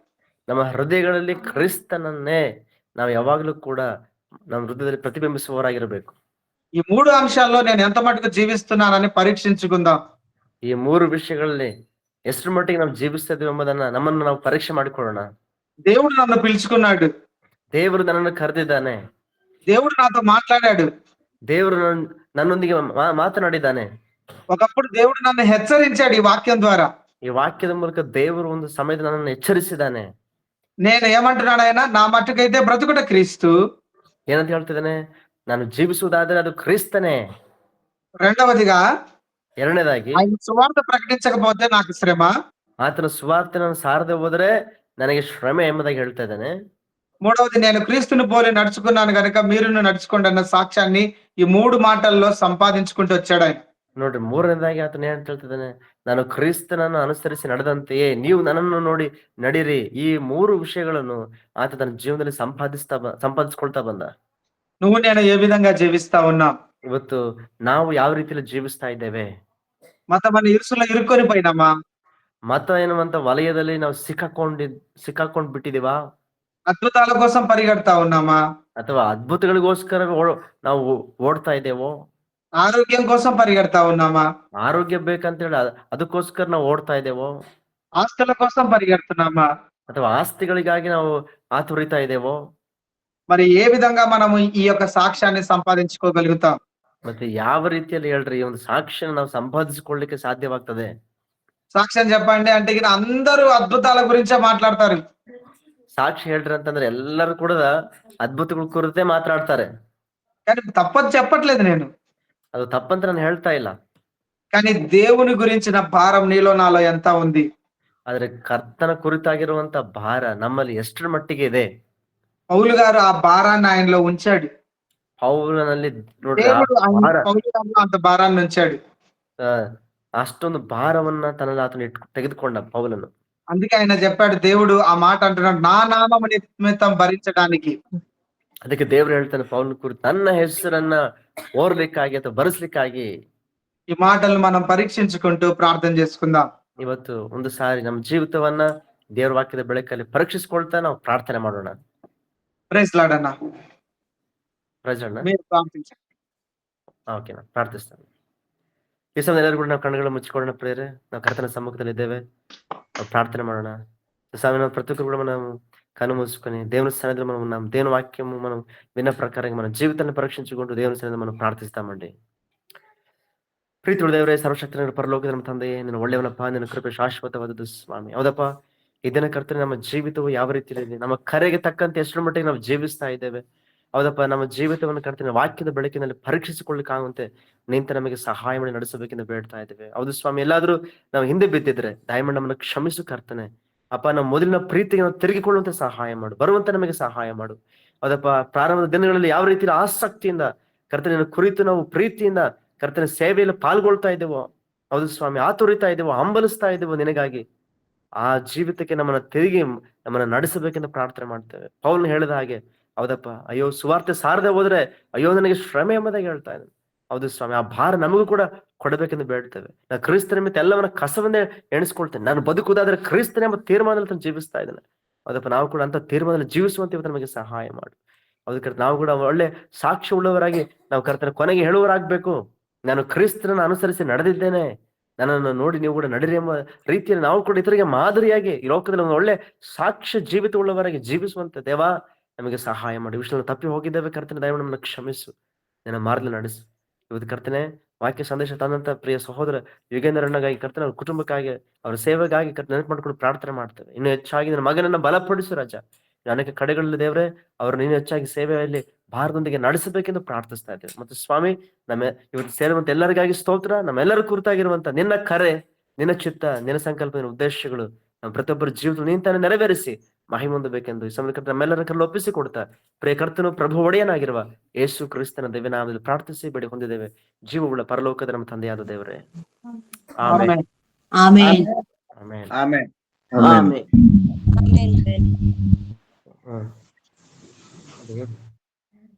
ನಮ್ಮ ಹೃದಯಗಳಲ್ಲಿ ಕ್ರಿಸ್ತನನ್ನೇ ನಾವು ಯಾವಾಗಲೂ ಕೂಡ ನಮ್ಮ ಹೃದಯದಲ್ಲಿ ಪ್ರತಿಬಿಂಬಿಸುವವರಾಗಿರಬೇಕು. ఈ 3 అంశాల్లో నేను ఎంత మటుకు జీవిస్తున్నానని పరీక్షించుకుందాం. ಈ 3 ವಿಷಯಗಳಲ್ಲಿ ಎಷ್ಟರ ಮಟ್ಟಿಗೆ ನಾವು ಜೀವಿಸ್ತಾ ಇದ್ದೀವಿ ಎಂಬುದನ್ನ ನಮ್ಮನ್ನು ನಾವು ಪರೀಕ್ಷೆ ಮಾಡಿಕೊಳ್ಳೋಣ. దేవుడు నన్ను పిలుచుకున్నాడు. ದೇವರು ನನ್ನನ್ನು ಕರೆದಿದ್ದಾನೆ. దేవుడు నాతో మాట్లాడాడు. ದೇವರು ನನ್ನೊಂದಿಗೆ ಮಾತನಾಡಿದ್ದಾನೆ. ఒకప్పుడు దేవుడు నన్ను హెచ్చరించాడు ఈ వాక్యం ద్వారా. ಈ ವಾಕ್ಯದ ಮೂಲಕ ದೇವರು ಒಂದು ಸಮಯದಲ್ಲಿ ನನ್ನನ್ನು ಎಚ್ಚರಿಸಿದ್ದಾನೆ. నేను ఏమంటున్నాడు ఆయన? నా మట్టుకైతే బ్రతుకుట క్రీస్తు. ಏನಂತ ಹೇಳ್ತಿದ್ದಾನೆ? ನಾನು ಜೀವಿಸುವುದಾದ್ರೆ ಅದು ಕ್ರಿಸ್ತನೇ. రెండవదిగా, ಎರಡನೇದಾಗಿ, ఆయన సువార్త ప్రకటించకపోతే నాకు శ్రమ. ಆತನ ಸುವಾರ್ತೆ ನಾನು ಸಾರದೆ ಹೋದ್ರೆ ನನಗೆ ಶ್ರಮೆ ಎಂಬುದಾಗಿ ಹೇಳ್ತಾ ಇದ್ದಾನೆ. మూడవది, నేను క్రీస్తుని పోలి నడుచుకున్నాను గనుక మీరును నడుచుకోండి అన్న సాక్ష్యాన్ని ఈ 3 మాటల్లో సంపాదించుకుంటూ వచ్చాడు ఆయన. ನೋಡ್ರಿ, ಮೂರನೇದಾಗಿ ಆತನ ಏನ್ ಹೇಳ್ತಿದ್ದಾನೆ? ನಾನು ಕ್ರಿಸ್ತನನ್ನು ಅನುಸರಿಸಿ ನಡೆದಂತೆಯೇ ನೀವು ನನ್ನನ್ನು ನೋಡಿ ನಡೀರಿ. ಈ 3 ವಿಷಯಗಳನ್ನು ಆತ ತನ್ನ ಜೀವನದಲ್ಲಿ ಸಂಪಾದಿಸ್ಕೊಳ್ತಾ ಬಂದ. నువ్వు నేను ఏ విధంగా జీవిస్తా ఉన్నాం? ಇವತ್ತು ನಾವು ಯಾವ ರೀತಿಯಲ್ಲಿ ಜೀವಿಸ್ತಾ ಇದ್ದೇವೆ? మన ఇరుసులో ఇరుక్కొని పోయినామా? ಮತ ಎನ್ನುವಂತ ವಲಯದಲ್ಲಿ ನಾವು ಸಿಕ್ಕಾಕೊಂಡ್ ಬಿಟ್ಟಿದೀವಾ? అద్భుతాల కోసం పరిగెడతా ఉన్నామా? ಅಥವಾ ಅದ್ಭುತಗಳಿಗೋಸ್ಕರ ನಾವು ಓಡ್ತಾ ಇದ್ದೇವೋ? ఆరోగ్యం కోసం పరిగెడతా ఉన్నామా? ಆರೋಗ್ಯ ಬೇಕಂತ ಹೇಳಿ ಅದಕ್ಕೋಸ್ಕರ ನಾವು ಓಡ್ತಾ ಇದ್ದೇವೋ? ఆస్తుల కోసం పరిగెడుతున్నామా? ಅಥವಾ ಆಸ್ತಿಗಳಿಗಾಗಿ ನಾವು ಆತುರಿತಾ ಇದ್ದೇವೋ? మరి ఏ విధంగా మనము ఈ యొక్క సాక్ష్యాన్ని సంపాదించుకోగలుగుతాం? ಮತ್ತೆ ಯಾವ ರೀತಿಯಲ್ಲಿ ಹೇಳ್ರಿ ಈ ಒಂದು ಸಾಕ್ಷಿಯನ್ನು ನಾವು ಸಂಪಾದಿಸಿಕೊಳ್ಳಿಕ್ಕೆ ಸಾಧ್ಯವಾಗ್ತದೆ? సాక్ష్యం చెప్పండి అంటే అందరూ అద్భుతాల గురించే మాట్లాడతారు. ಸಾಕ್ಷಿ ಹೇಳ್ರಿ ಅಂತಂದ್ರೆ ಎಲ್ಲರೂ ಕೂಡ ಅದ್ಭುತಗಳ ಕುರಿತೇ ಮಾತಾಡ್ತಾರೆ. కానీ తప్పని చెప్పట్లేదు నేను. ಅದು ತಪ್ಪಂತ ನಾನು ಹೇಳ್ತಾ ಇಲ್ಲ. కానీ దేవుని గురించిన భారం నీలో నాలో ఎంత ఉంది? ಆದ್ರೆ ಕರ್ತನ ಕುರಿತಾಗಿರುವಂತ ಭಾರ ನಮ್ಮಲ್ಲಿ ಎಷ್ಟರ ಮಟ್ಟಿಗೆ ಇದೆ? పౌలు గారు ఆ భారాన్ని ఆయనలో ఉంచాడు. ಪೌಲನಲ್ಲಿ ನೋಡ್ರಿ, దేవుడు పౌలు గారిలో అంత భారాన్ని ఉంచాడు. ಅಷ್ಟೊಂದು ಭಾರವನ್ನ ತನ್ನಲ್ಲಿ ಆತನು ತೆಗೆದುಕೊಂಡ ಪೌಲನು. అందుకే ఆయన చెప్పాడు, దేవుడు ఆ మాట అంటున్నాడు, నా నామము నిమిత్తం భరించడానికి. ಅದಕ್ಕೆ ದೇವರು ಹೇಳ್ತಾನೆ ಪೌಲನ ಕುರಿತು, ನನ್ನ ಹೆಸರನ್ನ ಓರ್ಲಿಕ್ಕಾಗಿ ಅಥವಾ ಬರೆಸ್ಲಿಕ್ಕಾಗಿ. ఈ మాటలు మనం పరీక్షించుకుంటూ ప్రార్థన చేసుకుందాం. ಇವತ್ತು ಒಂದು ಸಾರಿ ನಮ್ಮ ಜೀವಿತವನ್ನ ದೇವರ ವಾಕ್ಯದ ಬೆಳಕಲ್ಲಿ ಪರೀಕ್ಷಿಸ್ಕೊಳ್ತಾ ನಾವು ಪ್ರಾರ್ಥನೆ ಮಾಡೋಣ. ప్రైజ్ లార్డ్ అన్న. ಪ್ರಜಣ್ಣ, మీరు ప్రార్థించండి. ಓಕೆ, ಪ್ರಾರ್ಥಿಸ್ತಾನೆ. ಈ ಸಮಯ ಎಲ್ಲರೂ ಕೂಡ ನಾವು ಕಣ್ಣುಗಳನ್ನು ಮುಚ್ಚಿಕೊಳ್ಳೋಣ ಪ್ರೇರೆ. ನಾವು ಕರ್ತನ ಸಮ್ಮುಖದಲ್ಲಿ ಇದ್ದೇವೆ, ನಾವು ಪ್ರಾರ್ಥನೆ ಮಾಡೋಣ. స్వామి మనం ప్రతి ఒక్కరు కూడా మనం కను మూసుకొని దేవుని సన్నిధిలో మనం ఉన్నాం. దేవుని వాక్యము మనం విన్న ప్రకారంగా మన జీవితాన్ని పరీక్షించుకుంటూ దేవుని సన్నిధిలో మనం ప్రార్థిస్తామండి. ಪ್ರೀತಿಯುಳ್ಳ ದೇವರೇ, ಸರ್ವಶಕ್ತನ ಪರಲೋಕದ ನಮ್ಮ ತಂದೆಯೇ, ನಿನ್ನ ಒಳ್ಳೆಯವನಪ್ಪ, ನಿನ್ನ ಕೃಪೆ ಶಾಶ್ವತವಾದದ್ದು ಸ್ವಾಮಿ. ಹೌದಪ್ಪ, ಈ ದಿನ ಕರ್ತನೆ ನಮ್ಮ ಜೀವಿತವು ಯಾವ ರೀತಿಯಲ್ಲಿ ನಮ್ಮ ಕರೆಗೆ ತಕ್ಕಂತೆ ಎಷ್ಟರ ಮಟ್ಟಿಗೆ ನಾವು ಜೀವಿಸ್ತಾ ಇದ್ದೇವೆ. ಹೌದಪ್ಪ, ನಮ್ಮ ಜೀವಿತವನ್ನು ಕರ್ತನೆ ವಾಕ್ಯದ ಬೆಳಕಿನಲ್ಲಿ ಪರೀಕ್ಷಿಸಿಕೊಳ್ಳಿಕ್ಕಾಗುವಂತೆ ನಿಂತ ನಮಗೆ ಸಹಾಯ ಮಾಡಿ ನಡೆಸಬೇಕೆಂದು ಬೇಡ್ತಾ ಇದ್ದೇವೆ. ಹೌದು ಸ್ವಾಮಿ, ಎಲ್ಲಾದ್ರೂ ನಾವು ಹಿಂದೆ ಬಿದ್ದಿದ್ರೆ ದಯಮಾಡಿ ನಮ್ಮನ್ನು ಕ್ಷಮಿಸು ಕರ್ತನೆ. ಅಪ್ಪ, ನಮ್ಮ ಮೊದಲಿನ ಪ್ರೀತಿಗೆ ನಾವು ತಿರುಗಿಕೊಳ್ಳುವಂತೆ ಸಹಾಯ ಮಾಡು, ಬರುವಂತೆ ನಮಗೆ ಸಹಾಯ ಮಾಡು. ಹೌದಪ್ಪ, ಪ್ರಾರಂಭದ ದಿನಗಳಲ್ಲಿ ಯಾವ ರೀತಿಯ ಆಸಕ್ತಿಯಿಂದ ಕರ್ತನೆ ಕುರಿತು ನಾವು ಪ್ರೀತಿಯಿಂದ ಕರ್ತನ ಸೇವೆಯಲ್ಲಿ ಪಾಲ್ಗೊಳ್ತಾ ಇದ್ದೇವೋ, ಹೌದು ಸ್ವಾಮಿ, ಆತುರಿತಾ ಇದ್ದೇವೋ, ಹಂಬಲಿಸ್ತಾ ಇದ್ದೇವೋ ನಿನಗಾಗಿ, ಆ ಜೀವಿತಕ್ಕೆ ನಮ್ಮನ್ನ ನಡೆಸಬೇಕೆಂದು ಪ್ರಾರ್ಥನೆ ಮಾಡ್ತೇವೆ. ಪೌಲನು ಹೇಳಿದ ಹಾಗೆ, ಹೌದಪ್ಪ, ಅಯ್ಯೋ ಸುವಾರ್ತೆ ಸಾರದೆ ಹೋದ್ರೆ ಅಯ್ಯೋ ನನಗೆ ಶ್ರಮೆ ಎಂಬುದಾಗಿ ಹೇಳ್ತಾ ಇದ್ದಾನೆ. ಹೌದು ಸ್ವಾಮಿ, ಆ ಭಾರ ನಮಗೂ ಕೂಡ ಕೊಡಬೇಕೆಂದು ಬೇಡ್ತೇವೆ. ನಾನು ಕ್ರಿಸ್ತನ ನಿಮಿತ್ತ ಎಲ್ಲವನ್ನ ಕಸವನ್ನೇ ಎಣಿಸ್ಕೊಳ್ತೇನೆ. ನಾನು ಬದುಕುವುದಾದ್ರೆ ಕ್ರಿಸ್ತನ ಎಂಬ ತೀರ್ಮಾನದಲ್ಲಿ ಜೀವಿಸ್ತಾ ಇದ್ದೇನೆ. ಹೌದಪ್ಪ, ನಾವು ಕೂಡ ಅಂತ ತೀರ್ಮಾನದಲ್ಲಿ ಜೀವಿಸುವಂತೆ ಇವತ್ತು ನಮಗೆ ಸಹಾಯ ಮಾಡು. ಹೌದು, ನಾವು ಕೂಡ ಒಳ್ಳೆ ಸಾಕ್ಷ್ಯ ಉಳ್ಳವರಾಗಿ ನಾವು ಕರ್ತನ ಕೊನೆಗೆ ಹೇಳುವರಾಗ್ಬೇಕು. ನಾನು ಕ್ರಿಸ್ತನನ್ನು ಅನುಸರಿಸಿ ನಡೆದಿದ್ದೇನೆ, ನನ್ನನ್ನು ನೋಡಿ ನೀವು ಕೂಡ ನಡಿರಿ ಎಂಬ ರೀತಿಯಲ್ಲಿ ನಾವು ಕೂಡ ಇತರಿಗೆ ಮಾದರಿಯಾಗಿ ಈ ಲೋಕದಲ್ಲಿ ಒಂದು ಒಳ್ಳೆ ಸಾಕ್ಷ್ಯ ಜೀವಿತ ಉಳ್ಳವರಾಗಿ ಜೀವಿಸುವಂತೆ ದೇವಾ ನಮಗೆ ಸಹಾಯ ಮಾಡಿ. ವಿಷಯದಲ್ಲಿ ತಪ್ಪಿ ಹೋಗಿದ್ದೇವೆ ಕರ್ತನೆ, ದಯವಿಟ್ಟು ನಮ್ಮನ್ನು ಕ್ಷಮಿಸು, ನನ್ನ ಮಾರ್ಗದಲ್ಲಿ ನಡೆಸು. ಇವತ್ತು ಕರ್ತನೆ ವಾಕ್ಯ ಸಂದೇಶ ತಂದಂತ ಪ್ರಿಯ ಸಹೋದರ ಯುಗೇಂದ್ರಣ್ಣಗಾಗಿ ಕರ್ತನೆ, ಅವ್ರ ಕುಟುಂಬಕ್ಕಾಗಿ, ಅವ್ರ ಸೇವೆಗಾಗಿ ಕರ್ತನೆ ನೆನಪು ಮಾಡ್ಕೊಂಡು ಪ್ರಾರ್ಥನೆ ಮಾಡ್ತೇವೆ. ಇನ್ನು ಹೆಚ್ಚಾಗಿ ನನ್ನ ಮಗನನ್ನ ಬಲಪಡಿಸು ರಾಜ. ಅನೇಕ ಕಡೆಗಳಲ್ಲಿ ದೇವರೇ ಅವ್ರು ನೀನು ಹೆಚ್ಚಾಗಿ ಸೇವೆಯಲ್ಲಿ ಭಾರತದೊಂದಿಗೆ ನಡೆಸಬೇಕೆಂದು ಪ್ರಾರ್ಥಿಸ್ತಾ ಇದ್ದೇವೆ. ಮತ್ತು ಸ್ವಾಮಿ, ಇವತ್ತು ಸೇರುವಂತ ಎಲ್ಲರಿಗಾಗಿ ಸ್ತೋತ್ರ. ನಮ್ಮೆಲ್ಲರ ಕುರಿತಾಗಿರುವಂತ ನಿನ್ನ ಕರೆ, ನಿನ್ನ ಚಿತ್ತ, ನಿನ್ನ ಸಂಕಲ್ಪ, ನಿನ್ನ ಉದ್ದೇಶಗಳು ನಮ್ಮ ಪ್ರತಿಯೊಬ್ಬರ ಜೀವಿತ ನಿಂತಾನೆ ನೆರವೇರಿಸಿ ಮಹಿಮೆ ಹೊಂದಬೇಕೆಂದು ಈ ಸಮಯಕ್ಕೆ ನಮ್ಮೆಲ್ಲರ ಕರಲು ಒಪ್ಪಿಸಿ ಕೊಡ್ತಾ ಪ್ರಿಯ ಕರ್ತನು ಪ್ರಭು ಒಡೆಯನಾಗಿರುವ ಯೇಸು ಕ್ರಿಸ್ತನ ದಿವ್ಯನಾಮದಲ್ಲಿ ಪ್ರಾರ್ಥಿಸಿ ಬೇಡಿ ಹೊಂದಿದ್ದೇವೆ, ಜೀವವುಳ್ಳ ಪರಲೋಕದ ನಮ್ಮ ತಂದೆಯಾದ ದೇವರೇ. Amen. Amen. Amen. Amen. Amen. Amen. ಹ್ಮ್.